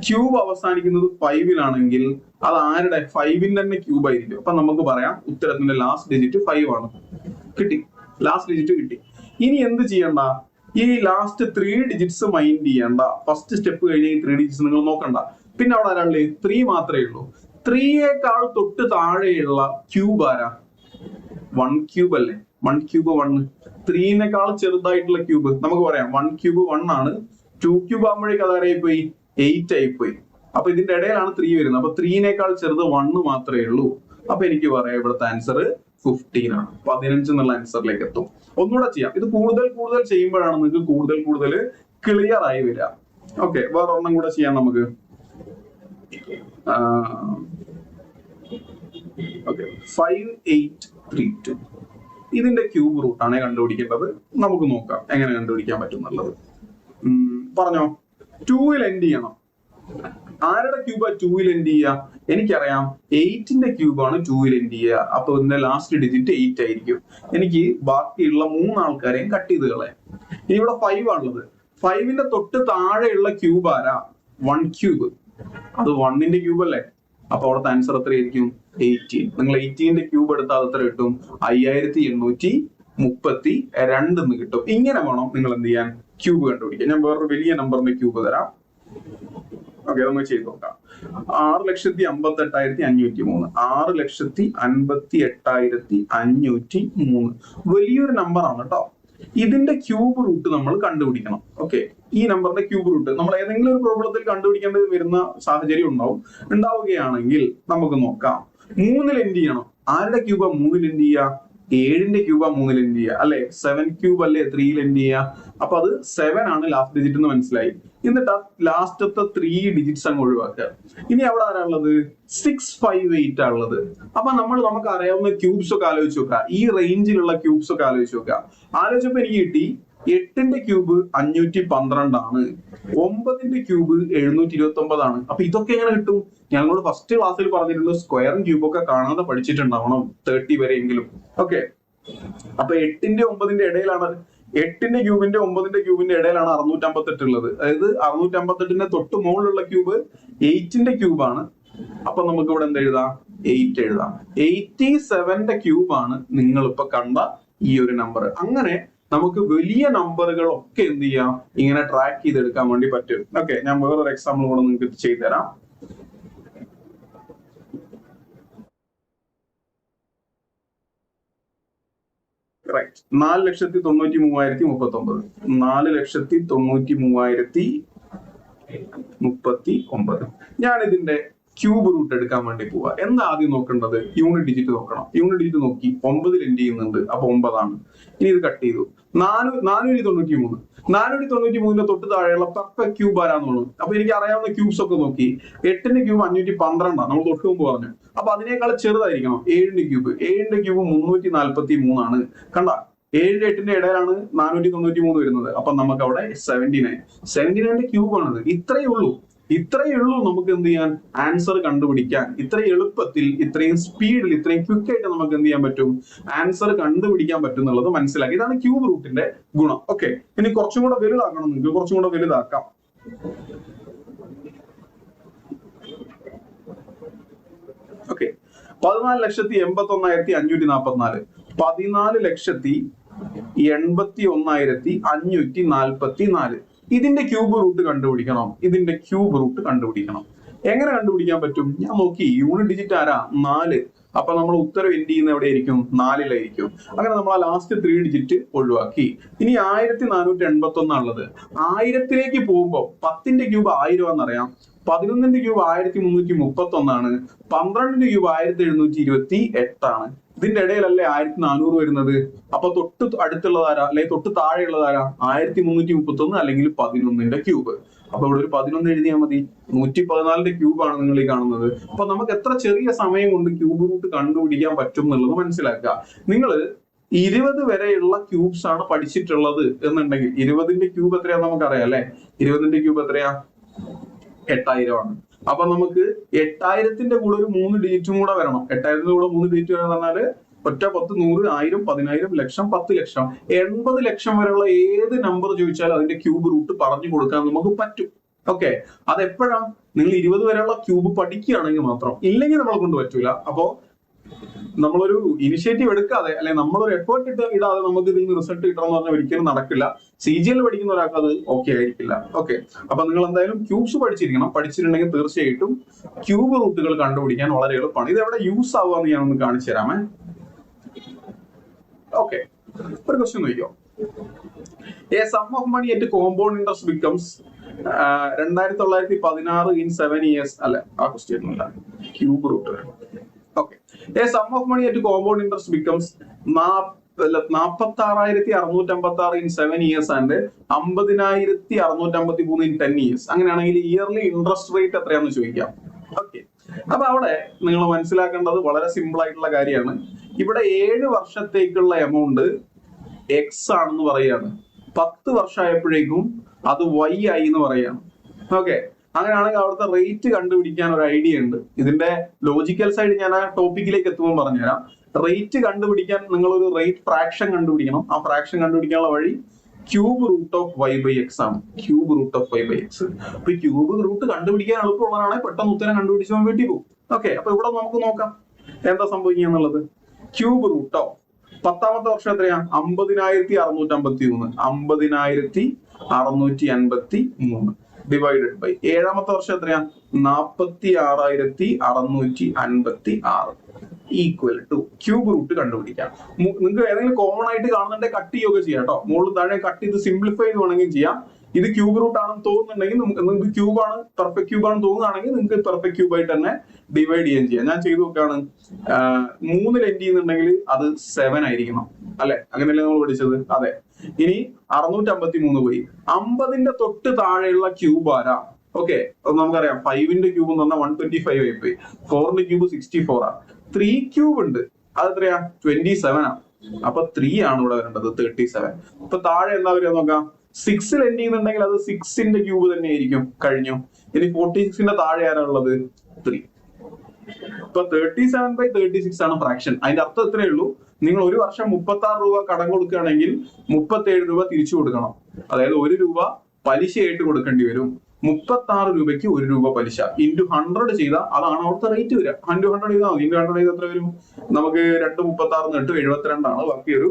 ക്യൂബ് അവസാനിക്കുന്നത് 5ലാണെങ്കിൽ അത് ആരുടെ? 5ന്റെ തന്നെ ക്യൂബ് ആയിരിക്കും. അപ്പൊ നമുക്ക് പറയാം ഉത്തരത്തിന്റെ ലാസ്റ്റ് ഡിജിറ്റ് 5 ആണ്. കിട്ടി, ലാസ്റ്റ് ഡിജിറ്റ് കിട്ടി. ഇനി എന്ത് ചെയ്യണ്ട? ഈ ലാസ്റ്റ് 3 ഡിജിറ്റ്സ് മൈൻഡ് ചെയ്യണ്ട. ഫസ്റ്റ് സ്റ്റെപ്പ് കഴിഞ്ഞ ഈ 3 ഡിജിറ്റ്സ് നിങ്ങൾ നോക്കണ്ട. പിന്നെ അവിടെ ആരാള്? 3 മാത്രമേ ഉള്ളൂ. 3യേക്കാൾ തൊട്ട് താഴെയുള്ള ക്യൂബ് ആരാ? 1 ക്യൂബ് അല്ലേ? 1 ക്യൂബ് 1. 3നേക്കാൾ ചെറുതായിട്ടുള്ള ക്യൂബ് നമുക്ക് പറയാം 1 ക്യൂബ് 1 ആണ്. 2 ക്യൂബ് ആകുമ്പോഴേക്ക് അതാരായി പോയി? 8 ആയി പോയി. അപ്പൊ ഇതിന്റെ ഇടയിലാണ് 3 വരുന്നത്. അപ്പൊ 3നേക്കാൾ ചെറുത് 1 മാത്രമേ ഉള്ളൂ. അപ്പൊ എനിക്ക് പറയാം ഇവിടുത്തെ ആൻസർ 15 ആണ്. 15 എന്നുള്ള ആൻസറിലേക്ക് എത്തും. ഒന്നുകൂടെ ചെയ്യാം. ഇത് കൂടുതൽ ചെയ്യുമ്പോഴാണ് നിങ്ങൾക്ക് കൂടുതൽ ക്ലിയർ ആയി വരിക. ഓക്കെ, വേറെ ഒരെണ്ണം കൂടെ ചെയ്യാം നമുക്ക്. ഓക്കെ, 5832. ഇതിന്റെ ക്യൂബ് റൂട്ടാണ് കണ്ടുപിടിക്കേണ്ടത്. നമുക്ക് നോക്കാം എങ്ങനെ കണ്ടുപിടിക്കാൻ പറ്റും എന്നുള്ളത്. പറഞ്ഞോ. 2ൽ എൻഡ് ചെയ്യണം. ആരുടെ ക്യൂബാ 2ൽ എൻഡ് ചെയ്യുക? എനിക്കറിയാം 8ന്റെ ക്യൂബാണ് 2ൽ എൻഡ് ചെയ്യുക. അപ്പൊ ഇതിന്റെ ലാസ്റ്റ് ഡിജിറ്റ് 8 ആയിരിക്കും. എനിക്ക് ബാക്കിയുള്ള 3 ആൾക്കാരെയും കട്ട് ചെയ്ത് കളയാം. ഇനി ഇവിടെ 5 ആണുള്ളത്. 5ന്റെ തൊട്ട് താഴെയുള്ള ക്യൂബ് ആരാ? 1 ക്യൂബ്. അത് 1ന്റെ ക്യൂബ് അല്ലേ? അപ്പൊ അവിടുത്തെ ആൻസർ എത്രയായിരിക്കും? 18. നിങ്ങൾ 18ന്റെ ക്യൂബ് എടുത്താൽ അത് എത്ര കിട്ടും? 5832 എന്ന് കിട്ടും. ഇങ്ങനെ വേണം നിങ്ങൾ എന്ത് ചെയ്യാൻ? ക്യൂബ് കണ്ടുപിടിക്കാൻ. ഞാൻ വേറൊരു വലിയ നമ്പറിന്റെ ക്യൂബ് തരാം. ഓക്കെ, നമുക്ക് ചെയ്ത് നോക്കാം. 6,58,503. 6,58,503 വലിയൊരു നമ്പറാണ് കേട്ടോ. ഇതിന്റെ ക്യൂബ് റൂട്ട് നമ്മൾ കണ്ടുപിടിക്കണം. ഓക്കെ, ഈ നമ്പറിന്റെ ക്യൂബ് റൂട്ട് നമ്മൾ ഏതെങ്കിലും ഒരു പ്രോബ്ലത്തിൽ കണ്ടുപിടിക്കേണ്ടത് വരുന്ന സാഹചര്യം ഉണ്ടാവുകയാണെങ്കിൽ നമുക്ക് നോക്കാം. 3ൽ എൻഡ് ചെയ്യണം. ആരുടെ ക്യൂബാ 3ൽ എൻഡ് ചെയ്യുക? 7ന്റെ ക്യൂബാ 3ൽ എൻഡ് ചെയ്യുക അല്ലെ. 7 ക്യൂബ് അല്ലേ 3ൽ എൻഡ് ചെയ്യുക. അപ്പൊ അത് 7 ആണ് ലാസ്റ്റ് ഡിജിറ്റ് എന്ന് മനസ്സിലായി. എന്നിട്ട് ലാസ്റ്റത്തെ 3 ഡിജിറ്റ്സ് അങ്ങ് ഒഴിവാക്കുക. ഇനി അവിടെ ആരാളുള്ളത്? 658 ആണുള്ളത്. അപ്പൊ നമുക്ക് അറിയാവുന്ന ക്യൂബ്സ് ഒക്കെ ആലോചിച്ച് നോക്കുക. ഈ റേഞ്ചിലുള്ള ക്യൂബ്സ് ഒക്കെ ആലോചിച്ച് നോക്കുക. ആലോചിച്ചപ്പോ എനിക്ക് കിട്ടി 8ന്റെ ക്യൂബ് 512 ആണ്. 9ന്റെ ക്യൂബ് 729 ആണ്. അപ്പൊ ഇതൊക്കെ എങ്ങനെ കിട്ടും? ഞങ്ങളോട് ഫസ്റ്റ് ക്ലാസ്സിൽ പറഞ്ഞിരുന്നു സ്ക്വയറും ക്യൂബൊക്കെ കാണാതെ പഠിച്ചിട്ടുണ്ടാവണം 30 വരെയെങ്കിലും. ഓക്കെ, അപ്പൊ 8ന്റെ 9ന്റെ ഇടയിലാണ് 8ന്റെ ക്യൂബിന്റെ 9ന്റെ ക്യൂബിന്റെ ഇടയിലാണ് 658 ഉള്ളത്. അതായത് 658ന്റെ തൊട്ട് മുകളിലുള്ള ക്യൂബ് 8ന്റെ ക്യൂബാണ്. അപ്പൊ നമുക്ക് ഇവിടെ എന്ത് എഴുതാം? 8 എഴുതാം. 87ന്റെ ക്യൂബാണ് നിങ്ങൾ ഇപ്പൊ കണ്ട ഈ ഒരു നമ്പർ. അങ്ങനെ നമുക്ക് വലിയ നമ്പറുകൾ ഒക്കെ എന്ത് ചെയ്യാം? ഇങ്ങനെ ട്രാക്ക് ചെയ്തെടുക്കാൻ വേണ്ടി പറ്റും. ഓക്കെ, ഞാൻ വേറൊരു എക്സാമ്പിൾ കൂടെ നിങ്ങൾക്ക് ചെയ്തു തരാം. റൈറ്റ്, 4,93,039. 4,93,039. ഞാൻ ഇതിന്റെ ക്യൂബ് റൂട്ട് എടുക്കാൻ വേണ്ടി പോവാ. എന്താ ആദ്യം നോക്കേണ്ടത്? യൂണിറ്റ് ഡിജിറ്റ് നോക്കണം. യൂണിറ്റ് ഡിജിറ്റ് നോക്കി 9ൽ എൻഡ് ചെയ്യുന്നുണ്ട്. അപ്പൊ 9 ആണ്. ഇനി ഇത് കട്ട് ചെയ്തു. 493. 493ന്റെ തൊട്ട് താഴെയുള്ള പെർഫെക്റ്റ് ക്യൂബ് ആരാന്ന് തോന്നുന്നു. അപ്പൊ എനിക്ക് അറിയാവുന്ന ക്യൂബ്സ് ഒക്കെ നോക്കി. 8ന്റെ ക്യൂബ് 512 ആണ്, നമ്മൾ തൊട്ട് മുമ്പ് പറഞ്ഞു. അപ്പൊ അതിനേക്കാൾ ചെറുതായിരിക്കണം 7ന്റെ ക്യൂബ്. 7ന്റെ ക്യൂബ് 343 ആണ്. കണ്ട, 7 8ന്റെ ഇടയിലാണ് 493 വരുന്നത്. അപ്പൊ നമുക്ക് അവിടെ 79ന്റെ ക്യൂബ് ആണത്. ഇത്രയേ ഉള്ളൂ നമുക്ക് എന്ത് ചെയ്യാൻ? ആൻസർ കണ്ടുപിടിക്കാൻ. ഇത്രയും എളുപ്പത്തിൽ, ഇത്രയും സ്പീഡിൽ, ഇത്രയും ക്വിക്ക് ആയിട്ട് നമുക്ക് എന്ത് ചെയ്യാൻ പറ്റും? ആൻസർ കണ്ടുപിടിക്കാൻ പറ്റും എന്നുള്ളത് മനസ്സിലാക്കി. ഇതാണ് ക്യൂബ് റൂട്ടിന്റെ ഗുണം. ഓക്കെ, ഇനി കുറച്ചും കൂടെ വലുതാക്കണം. നിങ്ങൾക്ക് കുറച്ചും കൂടെ വലുതാക്കാം. ഓക്കെ, 14,81,544, 14,81,544. ഇതിന്റെ ക്യൂബ് റൂട്ട് കണ്ടുപിടിക്കണം. എങ്ങനെ കണ്ടുപിടിക്കാൻ പറ്റും? ഞാൻ നോക്കി, യൂണിറ്റ് ഡിജിറ്റ് ആരാ? 4. അപ്പൊ നമ്മൾ ഉത്തരം എൻഡ് ചെയ്യുന്ന എവിടെയായിരിക്കും? 4-ലായിരിക്കും. അങ്ങനെ നമ്മൾ ആ ലാസ്റ്റ് 3 ഡിജിറ്റ് ഒഴിവാക്കി. ഇനി 1481 ഉള്ളത്. 1000-ലേക്ക് പോകുമ്പോ 10ന്റെ ക്യൂബ് 1000 ആണെന്നറിയാം. 11ന്റെ ക്യൂബ് 1331 ആണ്. 12ന്റെ ക്യൂബ് 1728 ആണ്. ഇതിന്റെ ഇടയിലല്ലേ 1400 വരുന്നത്. അപ്പൊ തൊട്ട് അടുത്തുള്ളതാരാ, അല്ലെങ്കിൽ തൊട്ട് താഴെയുള്ളതാരാ? 1331 അല്ലെങ്കിൽ 11ന്റെ ക്യൂബ്. അപ്പൊ ഇവിടെ ഒരു 11 എഴുതിയാൽ മതി. 114ന്റെ ക്യൂബാണ് നിങ്ങൾ ഈ കാണുന്നത്. അപ്പൊ നമുക്ക് എത്ര ചെറിയ സമയം കൊണ്ട് ക്യൂബ് റൂട്ട് കണ്ടുപിടിക്കാൻ പറ്റും എന്നുള്ളത് മനസ്സിലാക്കുക. നിങ്ങൾ 20 വരെയുള്ള ക്യൂബ്സ് ആണ് പഠിച്ചിട്ടുള്ളത് എന്നുണ്ടെങ്കിൽ 20ന്റെ ക്യൂബ് എത്രയാന്ന് നമുക്കറിയാം അല്ലെ? 20ന്റെ ക്യൂബ് എത്രയാ? 8000 ആണ്. അപ്പൊ നമുക്ക് 8000ത്തിന്റെ കൂടെ ഒരു 3 ഡിജിറ്റും കൂടെ വരണം. 8000ത്തിന്റെ കൂടെ 3 ഡിജിറ്റ് വരണം പറഞ്ഞാല് ഒറ്റ 10, 100, 1000, 10,000, ലക്ഷം, 10 ലക്ഷം, 80 ലക്ഷം വരെയുള്ള ഏത് നമ്പർ ചോദിച്ചാലും അതിന്റെ ക്യൂബ് റൂട്ട് പറഞ്ഞു കൊടുക്കാൻ നമുക്ക് പറ്റും. ഓക്കെ, അതെപ്പോഴാ? നിങ്ങൾ 20 വരെയുള്ള ക്യൂബ് പഠിക്കുകയാണെങ്കിൽ മാത്രം. ഇല്ലെങ്കിൽ നമ്മളെ കൊണ്ട് പറ്റൂല. അപ്പോ നമ്മളൊരു ഇനിഷ്യേറ്റീവ് എടുക്കാതെ, അല്ലെ നമ്മളൊരു എഫേർട്ട് ഇടാതെ നമുക്ക് ഇതിൽ നിന്ന് റിസൾട്ട് കിട്ടണം എന്ന് പറഞ്ഞാൽ ഒരിക്കലും നടക്കില്ല. CGL പഠിക്കുന്ന ഒരാൾക്ക് അത് ഓക്കെ ആയിരിക്കില്ല. ഓക്കെ, അപ്പൊ നിങ്ങൾ എന്തായാലും ക്യൂബ്സ് പഠിച്ചിട്ടുണ്ടെങ്കിൽ തീർച്ചയായിട്ടും ക്യൂബ് റൂട്ടുകൾ കണ്ടുപിടിക്കാൻ വളരെ എളുപ്പമാണ്. ഇത് എവിടെ യൂസ് ആവുകയെന്ന് ഞാൻ ഒന്ന് കാണിച്ചു തരാമേ. ഓക്കെ, ഒരു ക്വസ്റ്റ്യൻ നോക്കിയോ. A sum of money at compound interest becomes 2916 in 7 years. അല്ലെ, ആ ക്വസ്റ്റ്യൻ അല്ല, cube root. Okay, A sum of money at compound interest becomes 46,656 in 7 years and 50,653 in 10 years. അങ്ങനെയാണെങ്കിൽ ഇയർലി ഇൻട്രസ്റ്റ് റേറ്റ് എത്രയാണെന്ന് ചോദിക്കാം. Okay, അപ്പൊ അവിടെ നിങ്ങൾ മനസ്സിലാക്കേണ്ടത് വളരെ സിമ്പിൾ ആയിട്ടുള്ള കാര്യമാണ്. ഇവിടെ 7 വർഷത്തേക്കുള്ള എമൗണ്ട് എക്സ് ആണെന്ന് പറയാണ്. 10 വർഷമായപ്പോഴേക്കും അത് Y ആയി എന്ന് പറയാണ്. ഓക്കെ, അങ്ങനെയാണെങ്കിൽ അവിടുത്തെ റേറ്റ് കണ്ടുപിടിക്കാൻ ഒരു ഐഡിയ ഉണ്ട്. ഇതിന്റെ ലോജിക്കൽ സൈഡ് ഞാൻ ആ ടോപ്പിക്കിലേക്ക് എത്തുമ്പോൾ പറഞ്ഞുതരാം. റേറ്റ് കണ്ടുപിടിക്കാൻ നിങ്ങൾ ഒരു റേറ്റ് ഫ്രാക്ഷൻ കണ്ടുപിടിക്കണം. ആ ഫ്രാക്ഷൻ കണ്ടുപിടിക്കാനുള്ള വഴി ക്യൂബ് റൂട്ട് ഓഫ് y/x ആണ്. Cube root of y/x. അപ്പൊ ഈ ക്യൂബ് റൂട്ട് കണ്ടുപിടിക്കാൻ എളുപ്പമുള്ളതാണെങ്കിൽ പെട്ടെന്ന് ഉത്തരം കണ്ടുപിടിച്ചാൽ വീട്ടിൽ പോകും. ഓക്കെ, അപ്പൊ ഇവിടെ നമുക്ക് നോക്കാം എന്താ സംഭവിക്കുക എന്നുള്ളത്. ക്യൂബ് റൂട്ടോ 10ാമത്തെ വർഷം എത്രയാ? 50,653. 50,653 ഡിവൈഡഡ് ബൈ 7ാമത്തെ വർഷം എത്രയാ? 46,656 ഈക്വൽ ടു ക്യൂബ് റൂട്ട് കണ്ടുപിടിക്കാം. നിങ്ങൾക്ക് ഏതെങ്കിലും കോമൺ ആയിട്ട് കാണുന്നുണ്ടെ കട്ട് ചെയ്യുകയൊക്കെ ചെയ്യാം കേട്ടോ. മുകളിൽ താഴെ കട്ട് ചെയ്ത് സിംപ്ലിഫൈ ചെയ്ത് വേണമെങ്കിൽ ചെയ്യാം. ഇത് ക്യൂബ് റൂട്ട് ആണെന്ന് തോന്നുന്നുണ്ടെങ്കിൽ നിങ്ങൾക്ക് ക്യൂബാണ്, പെർഫെക്റ്റ് ക്യൂബ് ആണെന്ന് തോന്നുകയാണെങ്കിൽ നിങ്ങൾക്ക് പെർഫെക്റ്റ് ക്യൂബ് ആയിട്ട് തന്നെ ഡിവൈഡ് ചെയ്യാൻ ചെയ്യാം. ഞാൻ ചെയ്തു നോക്കാണ്. 3 എൻഡ് ചെയ്യുന്നുണ്ടെങ്കിൽ അത് 7 ആയിരിക്കണം അല്ലെ? അങ്ങനെയല്ലേ നമ്മൾ പഠിച്ചത്? അതെ. ഇനി 653 പോയി. 50ന്റെ തൊട്ട് താഴെയുള്ള ക്യൂബ് ആരാ? ഓക്കെ, നമുക്കറിയാം 5ന്റെ ക്യൂബ് എന്ന് പറഞ്ഞാൽ 125 ആയി പോയി. 4ന്റെ ക്യൂബ് 64 ആണ്. 3 ക്യൂബ് ഉണ്ട്, അത് എത്രയാ? 27 ആണ്. അപ്പൊ 3 ആണ് ഇവിടെ വരേണ്ടത്, 37. അപ്പൊ താഴെ എന്താ വരിക നോക്കാം. 6ൽ എൻഡ് ചെയ്യുന്നുണ്ടെങ്കിൽ അത് 6ന്റെ ക്യൂബ് തന്നെ ആയിരിക്കും. കഴിഞ്ഞു. ഇനി 46ന്റെ താഴെ ആരാ ഉള്ളത്? 3. ഇപ്പൊ 37/36 ആണ് ഫ്രാക്ഷൻ. അതിന്റെ അർത്ഥം എത്രയേ ഉള്ളൂ? നിങ്ങൾ ഒരു വർഷം 36 രൂപ കടം കൊടുക്കുകയാണെങ്കിൽ 37 രൂപ തിരിച്ചു കൊടുക്കണം. അതായത് 1 രൂപ പലിശയായിട്ട് കൊടുക്കേണ്ടി വരും. 36 രൂപയ്ക്ക് 1 രൂപ പലിശ ഇൻറ്റു 100 ചെയ്താൽ അതാണ് അവിടുത്തെ റേറ്റ് വരിക. 100 ചെയ്താൽ മതി. ഇൻറ്റു 100 ചെയ്താൽ എത്ര വരും? നമുക്ക് 236 × 72 ആണ്. ബാക്കി ഒരു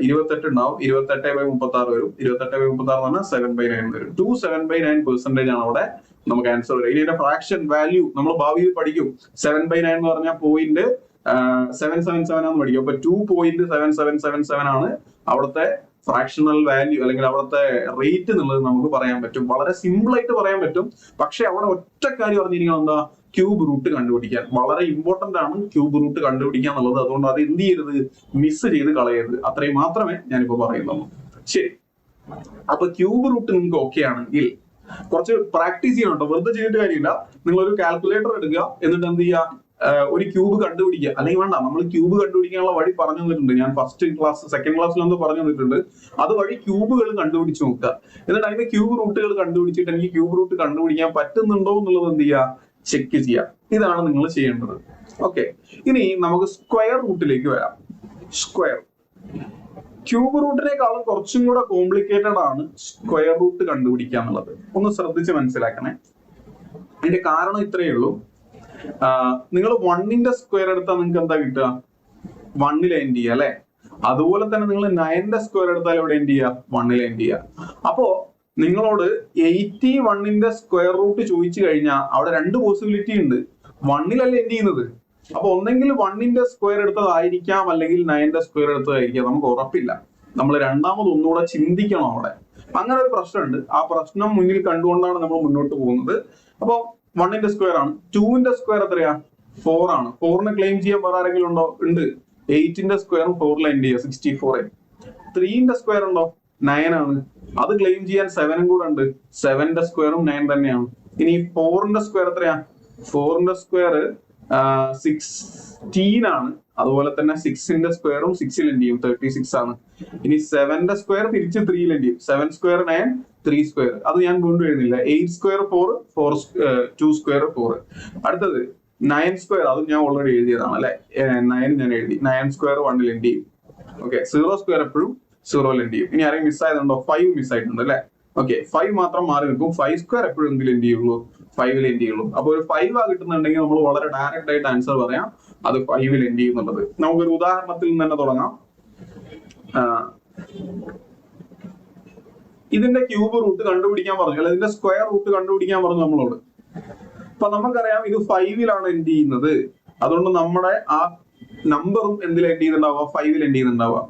28 ഉണ്ടാവും. 28/36 വരും. 28/36 എന്ന് പറഞ്ഞാൽ 7/9 വരും. 2/7/9% ആണ് അവിടെ നമുക്ക് ആൻസർ വരിക. ഇനി ഫ്രാക്ഷൻ വാല്യൂ നമ്മൾ ഭാവിയിൽ പഠിക്കും. 7/9 എന്ന് പറഞ്ഞാൽ 0.777 ആണെന്ന് പഠിക്കും. അപ്പൊ 2.7777 ആണ് അവിടുത്തെ ഫ്രാക്ഷണൽ വാല്യൂ അല്ലെങ്കിൽ അവിടുത്തെ റേറ്റ് എന്നുള്ളത് നമുക്ക് പറയാൻ പറ്റും. വളരെ സിമ്പിൾ ആയിട്ട് പറയാൻ പറ്റും. പക്ഷെ അവിടെ ഒറ്റ കാര്യം പറഞ്ഞിരിക്കണം, എന്താ? ക്യൂബ് റൂട്ട് കണ്ടുപിടിക്കാൻ. വളരെ ഇമ്പോർട്ടന്റ് ആണ് ക്യൂബ് റൂട്ട് കണ്ടുപിടിക്കുക എന്നുള്ളത്. അതുകൊണ്ട് അത് എന്ത് ചെയ്യരുത്? മിസ് ചെയ്ത് കളയരുത്. അത്രയും മാത്രമേ ഞാനിപ്പോ പറയുന്നുള്ളൂ. ശരി, അപ്പൊ ക്യൂബ് റൂട്ട് നിങ്ങൾക്ക് ഓക്കെ ആണെങ്കിൽ കുറച്ച് പ്രാക്ടീസ് ചെയ്യണം. വെറുതെ ചെയ്തിട്ട് കാര്യമില്ല. നിങ്ങളൊരു കാൽക്കുലേറ്റർ എടുക്കുക, എന്നിട്ട് എന്ത് ചെയ്യുക? ഒരു ക്യൂബ് കണ്ടുപിടിക്കുക. അല്ലെങ്കിൽ വേണ്ട, നമ്മൾ ക്യൂബ് കണ്ടുപിടിക്കാനുള്ള വഴി പറഞ്ഞു തന്നിട്ടുണ്ട്. ഞാൻ സെക്കൻഡ് ക്ലാസ്സിലെന്തോ പറഞ്ഞു തന്നിട്ടുണ്ട്. അത് വഴി ക്യൂബുകൾ കണ്ടുപിടിച്ച് നോക്കുക. എന്നിട്ട് അതിന്റെ ക്യൂബ് റൂട്ടുകൾ കണ്ടുപിടിച്ചിട്ട് എനിക്ക് ക്യൂബ് റൂട്ട് കണ്ടുപിടിക്കാൻ പറ്റുന്നുണ്ടോ എന്നുള്ളത് എന്ത് ചെയ്യുക? ചെക്ക് ചെയ്യുക. ഇതാണ് നിങ്ങൾ ചെയ്യേണ്ടത്. ഓക്കെ, ഇനി നമുക്ക് സ്ക്വയർ റൂട്ടിലേക്ക് വരാം. സ്ക്വയർ ക്യൂബ് റൂട്ടിനേക്കാളും കുറച്ചും കൂടെ കോംപ്ലിക്കേറ്റഡ് ആണ് സ്ക്വയർ റൂട്ട് കണ്ടുപിടിക്കുക എന്നുള്ളത്. ഒന്ന് ശ്രദ്ധിച്ച് മനസ്സിലാക്കണേ. അതിന്റെ കാരണം ഇത്രയേ ഉള്ളൂ. നിങ്ങൾ 1ന്റെ സ്ക്വയർ എടുത്താൽ നിങ്ങൾക്ക് എന്താ കിട്ടുക? 1ൽ എൻഡ് ചെയ്യുക അല്ലെ. അതുപോലെ തന്നെ നിങ്ങൾ 9ന്റെ സ്ക്വയർ എടുത്താൽ ഇവിടെ എൻഡ് ചെയ്യുക, 1ൽ എൻഡ് ചെയ്യുക. അപ്പോ നിങ്ങളോട് 81ന്റെ സ്ക്വയർ റൂട്ട് ചോദിച്ചു കഴിഞ്ഞാൽ അവിടെ രണ്ട് പോസിബിലിറ്റി ഉണ്ട്. 1ലല്ല എൻഡ് ചെയ്യുന്നത്. അപ്പൊ ഒന്നെങ്കിൽ 1ന്റെ സ്ക്വയർ എടുത്തതായിരിക്കാം, അല്ലെങ്കിൽ 9ന്റെ സ്ക്വയർ എടുത്തതായിരിക്കാം. നമുക്ക് ഉറപ്പില്ല. നമ്മൾ രണ്ടാമത് ഒന്നുകൂടെ ചിന്തിക്കണം അവിടെ. അങ്ങനെ ഒരു പ്രശ്നമുണ്ട്. ആ പ്രശ്നം മുന്നിൽ കണ്ടുകൊണ്ടാണ് നമ്മൾ മുന്നോട്ട് പോകുന്നത്. അപ്പൊ 1ന്റെ സ്ക്വയർ ആണ്. 2ന്റെ സ്ക്വയർ എത്രയാ? 4 ആണ്. 4നെ ക്ലെയിം ചെയ്യാൻ വേറെ ആരെങ്കിലും ഉണ്ടോ? ഉണ്ട്. 8ന്റെ സ്ക്വയറും 4ൽ എൻഡ് ചെയ്യുക, 64. 3ന്റെ സ്ക്വയർ ഉണ്ടോ? 9 ആണ്. അത് ക്ലെയിം ചെയ്യാൻ 7ഉം കൂടെ ഉണ്ട്. 7ന്റെ സ്ക്വയറും 9 തന്നെയാണ്. ഇനി 4ന്റെ സ്ക്വയർ എത്രയാ? 4ന്റെ സ്ക്വയർ 16 ആണ്. അതുപോലെ തന്നെ 6ന്റെ സ്ക്വയറും 6ൽ എൻഡ് ചെയ്യും, 36 ആണ്. ഇനി 7ന്റെ സ്ക്വയർ തിരിച്ച് 3ൽ എൻഡ് ചെയ്യും. 7 സ്ക്വയർ 9, 3 സ്ക്വയർ. അത് ഞാൻ വീണ്ടും എഴുതുന്നില്ല. 8 സ്ക്വയർ 4, 2 സ്ക്വയർ 4. അടുത്തത് 9 സ്ക്വയർ, അതും ഞാൻ ഓൾറെഡി എഴുതിയതാണ് അല്ലെ. 9 ഞാൻ എഴുതി. 9 സ്ക്വയർ 1ൽ എൻഡ് ചെയ്യും. ഓക്കെ. 0 സ്ക്വയർ എപ്പോഴും 0ൽ എൻഡ് ചെയ്യും. ഇനി ആരെയും മിസ് ആയതുണ്ടോ? 5 മിസ് ആയിട്ടുണ്ട് അല്ലെ. ഓക്കെ. 5 മാത്രം മാറി നിൽക്കും. 5 സ്ക്വയർ എപ്പോഴും എന്തിൽ എൻഡ് ചെയ്യുള്ളൂ? 5ൽ എൻഡ് ചെയ്യുള്ളൂ. അപ്പൊ ഒരു 5 ആ കിട്ടുന്നുണ്ടെങ്കിൽ നമ്മൾ വളരെ ഡയറക്റ്റ് ആയിട്ട് ആൻസർ പറയാം, അത് 5ൽ എൻഡ് ചെയ്യുന്നുള്ളത്. നമുക്കൊരു ഉദാഹരണത്തിൽ നിന്ന് തന്നെ തുടങ്ങാം. ഇതിന്റെ ക്യൂബ് റൂട്ട് കണ്ടുപിടിക്കാൻ പറഞ്ഞു, അല്ലെ ഇതിന്റെ സ്ക്വയർ റൂട്ട് കണ്ടുപിടിക്കാൻ പറഞ്ഞു നമ്മളോട്. അപ്പൊ നമുക്കറിയാം ഇത് 5ലാണ് എൻഡ് ചെയ്യുന്നത്. അതുകൊണ്ട് നമ്മുടെ ആ നമ്പറും എന്തിൽ എൻഡ് ചെയ്യുന്നുണ്ടാവുക? 5ൽ എൻഡ് ചെയ്യുന്നുണ്ടാവുക.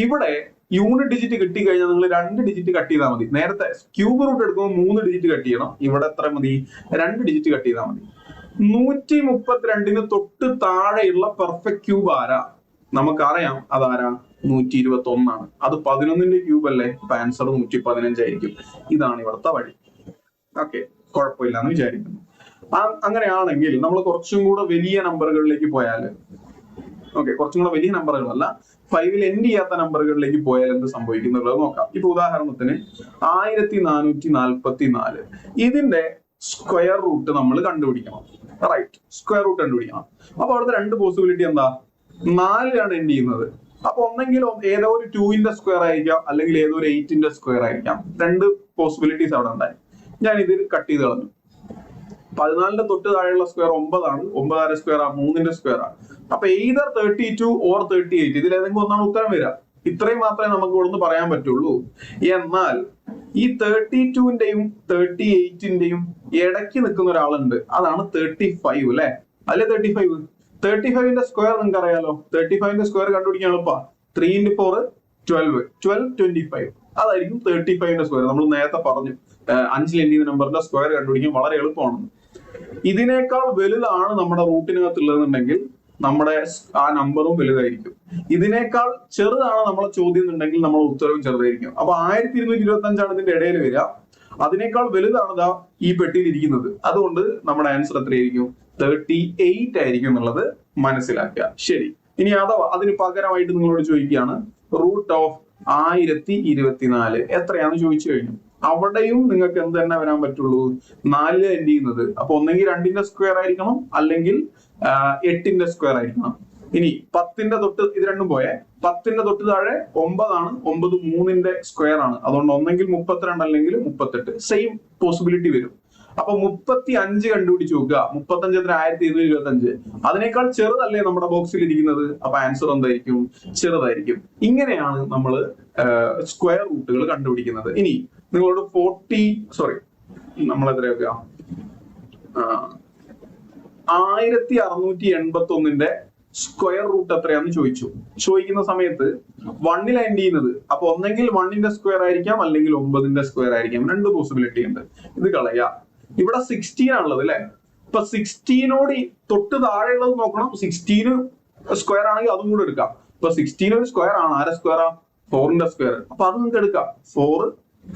ഇവിടെ യൂണിറ്റ് ഡിജിറ്റ് കിട്ടിക്കഴിഞ്ഞാൽ നിങ്ങൾ 2 ഡിജിറ്റ് കട്ട് ചെയ്താൽ മതി. നേരത്തെ ക്യൂബ് റൂട്ട് എടുക്കുമ്പോൾ 3 ഡിജിറ്റ് കട്ട് ചെയ്യണം. ഇവിടെ എത്ര മതി? 2 ഡിജിറ്റ് കട്ട് ചെയ്താൽ മതി. 132ന് തൊട്ട് താഴെയുള്ള പെർഫെക്റ്റ് ക്യൂബ് ആരാ? നമുക്കറിയാം അതാരാ? 121 ആണ്. അത് 11ന്റെ ക്യൂബ് അല്ലേ? അപ്പൊ ആൻസർ 115 ആയിരിക്കും. ഇതാണ് ഇവിടുത്തെ വഴി. ഓക്കെ, കുഴപ്പമില്ല എന്ന് വിചാരിക്കുന്നു. അങ്ങനെയാണെങ്കിൽ നമ്മൾ കുറച്ചും കൂടെ വലിയ നമ്പറുകളിലേക്ക് പോയാൽ, ഓക്കെ, കുറച്ചും കൂടെ വലിയ നമ്പറുകളല്ല, 5ൽ എൻഡ് ചെയ്യാത്ത നമ്പറുകളിലേക്ക് പോയാൽ എന്ത് സംഭവിക്കുന്നുള്ളത് നോക്കാം. ഇപ്പൊ ഉദാഹരണത്തിന് 1444, ഇതിന്റെ സ്ക്വയർ റൂട്ട് നമ്മൾ കണ്ടുപിടിക്കണം. റൈറ്റ്, സ്ക്വയർ റൂട്ട് കണ്ടുപിടിക്കണം. അപ്പൊ അവിടുത്തെ രണ്ട് പോസിബിലിറ്റി എന്താ? 4ലാണ് എൻഡ് ചെയ്യുന്നത്. അപ്പൊ ഒന്നെങ്കിൽ ഏതോ ഒരു 2ന്റെ സ്ക്വയർ ആയിരിക്കാം, അല്ലെങ്കിൽ ഏതോ ഒരു 8ന്റെ സ്ക്വയർ ആയിരിക്കാം. രണ്ട് പോസിബിലിറ്റീസ് അവിടെ ഉണ്ടായി. ഞാൻ ഇത് കട്ട് ചെയ്ത് കളഞ്ഞു. 14ന്റെ തൊട്ട് താഴെയുള്ള സ്ക്വയർ 9 ആണ്. 9 സ്ക്വയർ ആ 3ന്റെ സ്ക്വയർ ആണ്. അപ്പൊ either 32 or 38, ഇതിൽ ഏതെങ്കിലും ഒന്നാണ് ഉത്തരം വരിക. ഇത്രയും മാത്രമേ നമുക്ക് ഇവിടുന്ന് പറയാൻ പറ്റുള്ളൂ. എന്നാൽ ഈ 32ന്റെയും 38ന്റെയും ഇടയ്ക്ക് നിൽക്കുന്ന ഒരാളുണ്ട്. അതാണ് 35 അല്ലെ. അല്ലെ 35. 35ന്റെ സ്ക്വയർ നിങ്ങൾക്ക് അറിയാലോ. 35ന്റെ സ്ക്വയർ കണ്ടുപിടിക്കാൻ എളുപ്പ. 3 into 4 12. 12 25. അതായിരിക്കും 35ന്റെ സ്ക്വയർ. നമ്മൾ നേരത്തെ പറഞ്ഞു 5ൽ എൻഡ് ചെയ്യുന്ന നമ്പറിന്റെ സ്ക്വയർ കണ്ടുപിടിക്കാൻ വളരെ എളുപ്പമാണ്. ഇതിനേക്കാൾ വലുതാണ് നമ്മുടെ റൂട്ടിനകത്തുള്ളതെന്നുണ്ടെങ്കിൽ നമ്മുടെ ആ നമ്പറും വലുതായിരിക്കും. ഇതിനേക്കാൾ ചെറുതാണ് നമ്മളെ ചോദ്യം എന്നുണ്ടെങ്കിൽ നമ്മുടെ ഉത്തരവും ചെറുതായിരിക്കും. അപ്പൊ 1225 ഇതിന്റെ ഇടയിൽ വരിക. അതിനേക്കാൾ വലുതാണ് ദാ ഈ പെട്ടിയിൽ ഇരിക്കുന്നത്. അതുകൊണ്ട് നമ്മുടെ ആൻസർ എത്രയായിരിക്കും? 38 ആയിരിക്കും എന്നുള്ളത് മനസ്സിലാക്കുക. ശരി, ഇനി അഥവാ അതിന് പകരമായിട്ട് നിങ്ങളോട് ചോദിക്കുകയാണ് റൂട്ട് ഓഫ് 1024 എത്രയാണെന്ന് ചോദിച്ചു കഴിഞ്ഞു. അവിടെയും നിങ്ങൾക്ക് എന്ത് തന്നെ വരാൻ പറ്റുള്ളൂ? 4 എൻഡ് ചെയ്യുന്നത്. അപ്പൊ ഒന്നെങ്കിൽ 2ന്റെ സ്ക്വയർ ആയിരിക്കണം, അല്ലെങ്കിൽ 8ന്റെ സ്ക്വയർ ആയിരിക്കണം. ഇനി 10ന്റെ തൊട്ട് ഇത് രണ്ടും പോയെ. 10ന്റെ തൊട്ട് താഴെ 9 ആണ്. 9 3ന്റെ സ്ക്വയർ ആണ്. അതുകൊണ്ട് ഒന്നെങ്കിൽ 32 അല്ലെങ്കിൽ 38. സെയിം പോസിബിലിറ്റി വരും. അപ്പൊ 35 കണ്ടുപിടിച്ച് നോക്കുക. 35 എത്ര? 1225. അതിനേക്കാൾ ചെറുതല്ലേ നമ്മുടെ ബോക്സിൽ ഇരിക്കുന്നത്. അപ്പൊ ആൻസർ എന്തായിരിക്കും? ചെറുതായിരിക്കും. ഇങ്ങനെയാണ് നമ്മൾ സ്ക്വയർ റൂട്ടുകൾ കണ്ടുപിടിക്കുന്നത്. ഇനി നിങ്ങളോട് നമ്മൾ എത്ര വെക്കുക? 1681ന്റെ സ്ക്വയർ റൂട്ട് എത്രയാന്ന് ചോദിക്കുന്ന സമയത്ത് 1ൽ എൻഡ് ചെയ്യുന്നത്. അപ്പൊ ഒന്നെങ്കിൽ 1ന്റെ സ്ക്വയർ ആയിരിക്കാം, അല്ലെങ്കിൽ 9ന്റെ സ്ക്വയർ ആയിരിക്കാം. രണ്ട് പോസിബിലിറ്റി ഉണ്ട്. ഇത് കളയാ. ഇവിടെ 16 ആണുള്ളത് അല്ലെ. ഇപ്പൊ 16നോട് തൊട്ട് താഴെയുള്ളത് നോക്കണം. 16 സ്ക്വയർ ആണെങ്കിൽ അതും കൂടെ എടുക്കാം. ഇപ്പൊ 16 ഒരു സ്ക്വയർ ആണ്. ആരെ സ്ക്വയറാ? 4ന്റെ സ്ക്വയർ. അപ്പൊ അത് നിങ്ങൾക്ക് എടുക്കാം. 4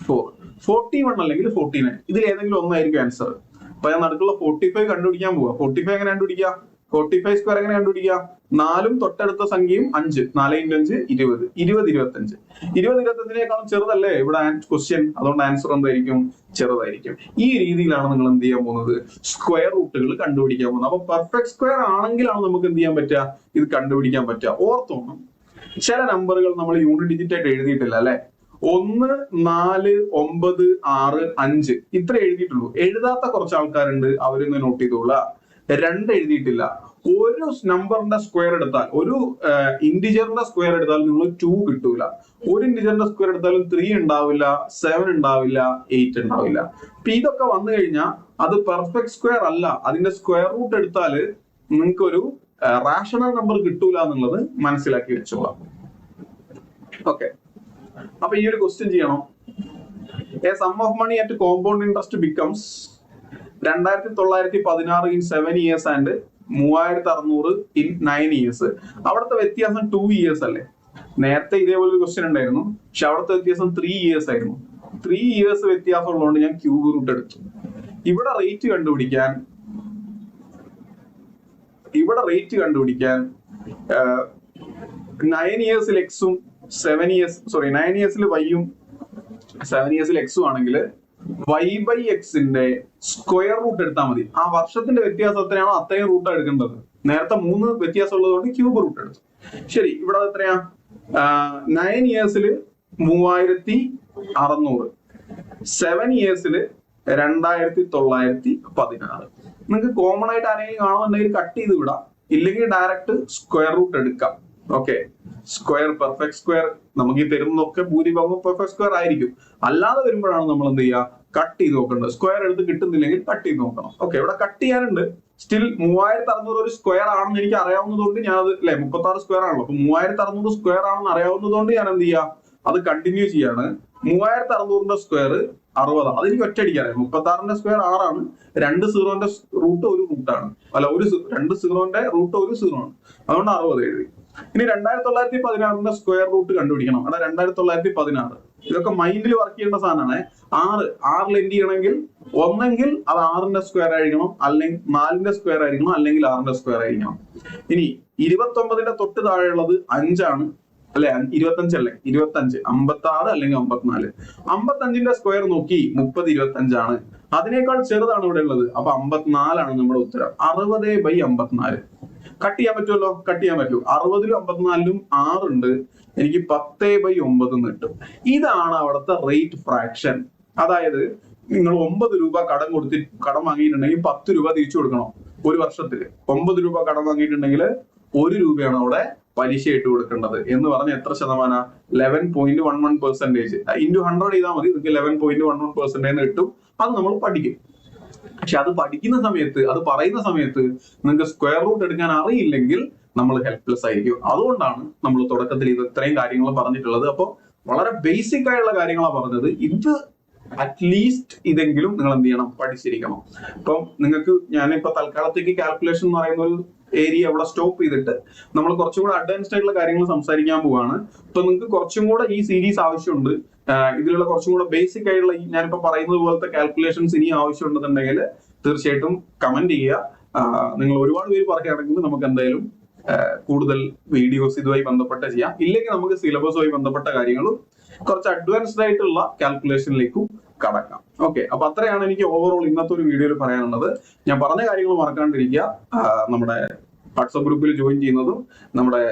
41 അല്ലെങ്കിൽ 49. ഇതിൽ ഏതെങ്കിലും ഒന്നായിരിക്കും ആൻസർ. അപ്പൊ ഞാൻ നടുക്കുള്ള 45 കണ്ടുപിടിക്കാൻ പോവാ. 45 എങ്ങനെ കണ്ടുപിടിക്കുക? 45 സ്ക്വയർ എങ്ങനെ കണ്ടുപിടിക്കുക? 4ഉം തൊട്ടടുത്ത സംഖ്യയും 5. 4 × 5 20. 20 25. 20 25നേക്കാളും ചെറുതല്ലേ ഇവിടെ ക്വസ്റ്റ്യൻ. അതുകൊണ്ട് ആൻസർ എന്തായിരിക്കും? ചെറുതായിരിക്കും. ഈ രീതിയിലാണ് നിങ്ങൾ എന്ത് ചെയ്യാൻ പോകുന്നത്? സ്ക്വയർ റൂട്ടുകൾ കണ്ടുപിടിക്കാൻ പോകുന്നത്. അപ്പൊ പെർഫെക്റ്റ് സ്ക്വയർ ആണെങ്കിലാണ് നമുക്ക് എന്ത് ചെയ്യാൻ പറ്റുക? ഇത് കണ്ടുപിടിക്കാൻ പറ്റുക. ഓർത്തോണം, ചില നമ്പറുകൾ നമ്മൾ യൂണിറ്റ് ഡിജിറ്റ് ആയിട്ട് എഴുതിയിട്ടില്ല അല്ലെ. 1 4 9 6 5 ഇത്ര എഴുതിയിട്ടുള്ളൂ. എഴുതാത്ത കുറച്ച് ആൾക്കാരുണ്ട്. അവരൊന്ന് നോട്ട് ചെയ്തോളാം. 2 എഴുതിയിട്ടില്ല. ഒരു നമ്പറിന്റെ സ്ക്വയർ എടുത്താൽ, ഒരു ഇന്റിജറിന്റെ സ്ക്വയർ എടുത്താൽ നിങ്ങൾ 2 കിട്ടൂല. ഒരു ഇന്റിജറിന്റെ സ്ക്വയർ എടുത്താലും 3 ഉണ്ടാവില്ല, 7 ഉണ്ടാവില്ല, 8 ഉണ്ടാവില്ല. അപ്പൊ ഇതൊക്കെ വന്നു കഴിഞ്ഞാൽ അത് പെർഫെക്റ്റ് സ്ക്വയർ അല്ല. അതിന്റെ സ്ക്വയർ റൂട്ട് എടുത്താൽ നിങ്ങൾക്ക് ഒരു റാഷണൽ നമ്പർ കിട്ടൂല എന്നുള്ളത് മനസ്സിലാക്കി വെച്ചോളാം. ഓക്കെ, അപ്പൊ ഈ ഒരു ക്വസ്റ്റ്യൻ ചെയ്യണം. A sum of money at compound interest becomes 2916 in 7 years and 3600 in 9 years. അവിടുത്തെ വ്യത്യാസം 2 years അല്ലേ? നേരത്തെ ഇതേപോലെ ഒരു ക്വസ്റ്റ്യൻ ഉണ്ടായിരുന്നു, പക്ഷെ അവിടുത്തെ വ്യത്യാസം 3 years ആയിരുന്നു. 3 years വ്യത്യാസം ഉള്ളതുകൊണ്ട് ഞാൻ ക്യൂബ് റൂട്ട് എടുത്തു. ഇവിടെ റേറ്റ് കണ്ടുപിടിക്കാൻ 9 yearsൽ എക്സും 9 yearsൽ വൈയും 7 yearsൽ എക്സും ആണെങ്കിൽ y/x-ന്റെ സ്ക്വയർ റൂട്ട് എടുത്താൽ മതി. ആ വർഷത്തിന്റെ വ്യത്യാസം എത്രയാണോ അത്രയും റൂട്ട് എടുക്കേണ്ടത്. നേരത്തെ 3 വ്യത്യാസം ഉള്ളതുകൊണ്ട് ക്യൂബ് റൂട്ട് എടുത്തു. ശരി, ഇവിടെ എത്രയാ? 9 yearsൽ 3600, 7 yearsൽ 2916. നിങ്ങൾക്ക് കോമൺ ആയിട്ട് ആരെങ്കിലും കാണുന്നുണ്ടെങ്കിൽ കട്ട് ചെയ്ത് വിടാം, ഇല്ലെങ്കിൽ ഡയറക്റ്റ് സ്ക്വയർ റൂട്ട് എടുക്കാം. ഓക്കെ, സ്ക്വയർ പെർഫെക്റ്റ് സ്ക്വയർ നമുക്ക് ഈ തരുന്നതൊക്കെ ഭൂരിഭാഗം പെർഫെക്റ്റ് സ്ക്വയർ ആയിരിക്കും. അല്ലാതെ വരുമ്പോഴാണ് നമ്മൾ എന്ത് ചെയ്യുക? കട്ട് ചെയ്ത് നോക്കേണ്ടത്. സ്ക്വയർ എടുത്ത് കിട്ടുന്നില്ലെങ്കിൽ കട്ട് ചെയ്ത് നോക്കണം. ഓക്കെ, ഇവിടെ കട്ട് ചെയ്യാനുണ്ട്. സ്റ്റിൽ 3600 ഒരു സ്ക്വയർ ആണെന്ന് എനിക്ക് അറിയാവുന്നതുകൊണ്ട് ഞാൻ അത് 36 സ്ക്വയർ ആണല്ലോ, അപ്പൊ 3600 സ്ക്വയർ ആണെന്ന് അറിയാവുന്നതുകൊണ്ട് ഞാൻ എന്ത് ചെയ്യാം? അത് കണ്ടിന്യൂ ചെയ്യാണ്. 3600ന്റെ സ്ക്വയർ 60. അതെനിക്ക് ഒറ്റയടിക്ക് അറിയാം. 36ന്റെ സ്ക്വയർ 6 ആണ്. 2 സീറോന്റെ റൂട്ട് ഒരു റൂട്ടാണ്, അല്ല 2 സീറോന്റെ റൂട്ട് ഒരു സീറോ ആണ്. അതുകൊണ്ട് 60 എഴുതി. ഇനി 2916ന്റെ സ്ക്വയർ റൂട്ട് കണ്ടുപിടിക്കണം. അവിടെ 2916 ഇതൊക്കെ മൈൻഡിൽ വർക്ക് ചെയ്യേണ്ട സാധനമാണ്. 6 എന്ത് ചെയ്യണമെങ്കിൽ ഒന്നെങ്കിൽ അത് 6ന്റെ സ്ക്വയർ ആയിരിക്കണം, അല്ലെങ്കിൽ 4ന്റെ സ്ക്വയർ ആയിരിക്കണം, അല്ലെങ്കിൽ 6ന്റെ സ്ക്വയർ ആയിരിക്കണം. ഇനി 29ന്റെ തൊട്ട് താഴെയുള്ളത് 5 ആണ്, അല്ലെ? 25 അല്ലേ? 55, 56 അല്ലെങ്കിൽ 54. 55ന്റെ സ്ക്വയർ നോക്കി 30 25 ആണ്. അതിനേക്കാൾ ചെറുതാണ് ഇവിടെ ഉള്ളത്, അപ്പൊ 54 ആണ് നമ്മുടെ ഉത്തരം. 60/54. കട്ട് ചെയ്യാൻ പറ്റുമല്ലോ? കട്ട് ചെയ്യാൻ പറ്റും. 60ലും 54ലും 6 ഉണ്ട്. എനിക്ക് 10/9 കിട്ടും. ഇതാണ് അവിടുത്തെ റേറ്റ് ഫ്രാക്ഷൻ. അതായത് നിങ്ങൾ 9 രൂപ കടം വാങ്ങിയിട്ടുണ്ടെങ്കിൽ 10 രൂപ തിരിച്ചു കൊടുക്കണം ഒരു വർഷത്തിൽ. 9 രൂപ കടം വാങ്ങിയിട്ടുണ്ടെങ്കിൽ 1 രൂപയാണ് അവിടെ പലിശ ഇട്ട് കൊടുക്കേണ്ടത്. എന്ന് പറഞ്ഞ എത്ര ശതമാനം? 11.11%. ഇൻറ്റു 100 ചെയ്താൽ മതി, നിങ്ങൾക്ക് 11.11% കിട്ടും. അത് നമ്മൾ പഠിക്കും. പക്ഷെ അത് പഠിക്കുന്ന സമയത്ത്, അത് പറയുന്ന സമയത്ത് നിങ്ങൾക്ക് സ്ക്വയർ റൂട്ട് എടുക്കാൻ അറിയില്ലെങ്കിൽ നമ്മൾ ഹെൽപ്ലെസ് ആയിരിക്കും. അതുകൊണ്ടാണ് നമ്മൾ തുടക്കത്തിൽ ഇത് ഇത്രയും കാര്യങ്ങൾ പറഞ്ഞിട്ടുള്ളത്. അപ്പോൾ വളരെ ബേസിക് ആയുള്ള കാര്യങ്ങളാണ് പറഞ്ഞത്. ഇത് അറ്റ്ലീസ്റ്റ് ഇതെങ്കിലും നിങ്ങൾ എന്ത് ചെയ്യണം? പഠിച്ചിരിക്കണം. അപ്പം നിങ്ങൾക്ക് ഞാനിപ്പോ തൽക്കാലത്തേക്ക് കാൽക്കുലേഷൻ എന്ന് പറയുന്ന ഒരു ഏരിയ അവിടെ സ്റ്റോപ്പ് ചെയ്തിട്ട് നമ്മൾ കുറച്ചും കൂടെ അഡ്വാൻസ്ഡ് ആയിട്ടുള്ള കാര്യങ്ങൾ സംസാരിക്കാൻ പോവാണ്. അപ്പൊ നിങ്ങൾക്ക് കുറച്ചും കൂടെ ഈ സീരീസ് ആവശ്യമുണ്ട്. ഇതിലുള്ള കുറച്ചും കൂടെ ബേസിക് ആയിട്ടുള്ള ഞാനിപ്പോ പറയുന്നത് പോലത്തെ കാൽക്കുലേഷൻസ് ഇനി ആവശ്യമുണ്ടെന്നുണ്ടെങ്കിൽ തീർച്ചയായിട്ടും കമന്റ് ചെയ്യുക. നിങ്ങൾ ഒരുപാട് പേര് പറയുകയാണെങ്കിൽ നമുക്ക് എന്തായാലും കൂടുതൽ വീഡിയോസ് ഇതുമായി ബന്ധപ്പെട്ട് ചെയ്യാം. ഇല്ലെങ്കിൽ നമുക്ക് സിലബസുമായി ബന്ധപ്പെട്ട കാര്യങ്ങളും കുറച്ച് അഡ്വാൻസ്ഡ് ആയിട്ടുള്ള കാൽക്കുലേഷനിലേക്കും കടക്കാം. ഓക്കെ, അപ്പൊ അത്രയാണ് എനിക്ക് ഓവറോൾ ഇന്നത്തെ ഒരു വീഡിയോയിൽ പറയാനുള്ളത്. ഞാൻ പറഞ്ഞ കാര്യങ്ങൾ മറക്കാണ്ടിരിക്കുക. നമ്മുടെ വാട്സ്ആപ്പ് ഗ്രൂപ്പിൽ ജോയിൻ ചെയ്യുന്നതും നമ്മുടെ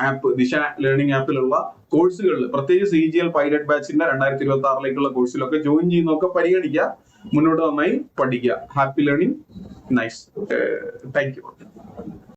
ആപ്പ് ദിശ ലേണിംഗ് ആപ്പിലുള്ള കോഴ്സുകളിൽ, പ്രത്യേകിച്ച് CGL പൈലറ്റ് ബാച്ചിന്റെ 2026ലേക്കുള്ള കോഴ്സിലൊക്കെ ജോയിൻ ചെയ്യുന്നതൊക്കെ പരിഗണിക്കുക. മുന്നോട്ട് നന്നായി പഠിക്കുക. Happy learning. Nice. Thank you.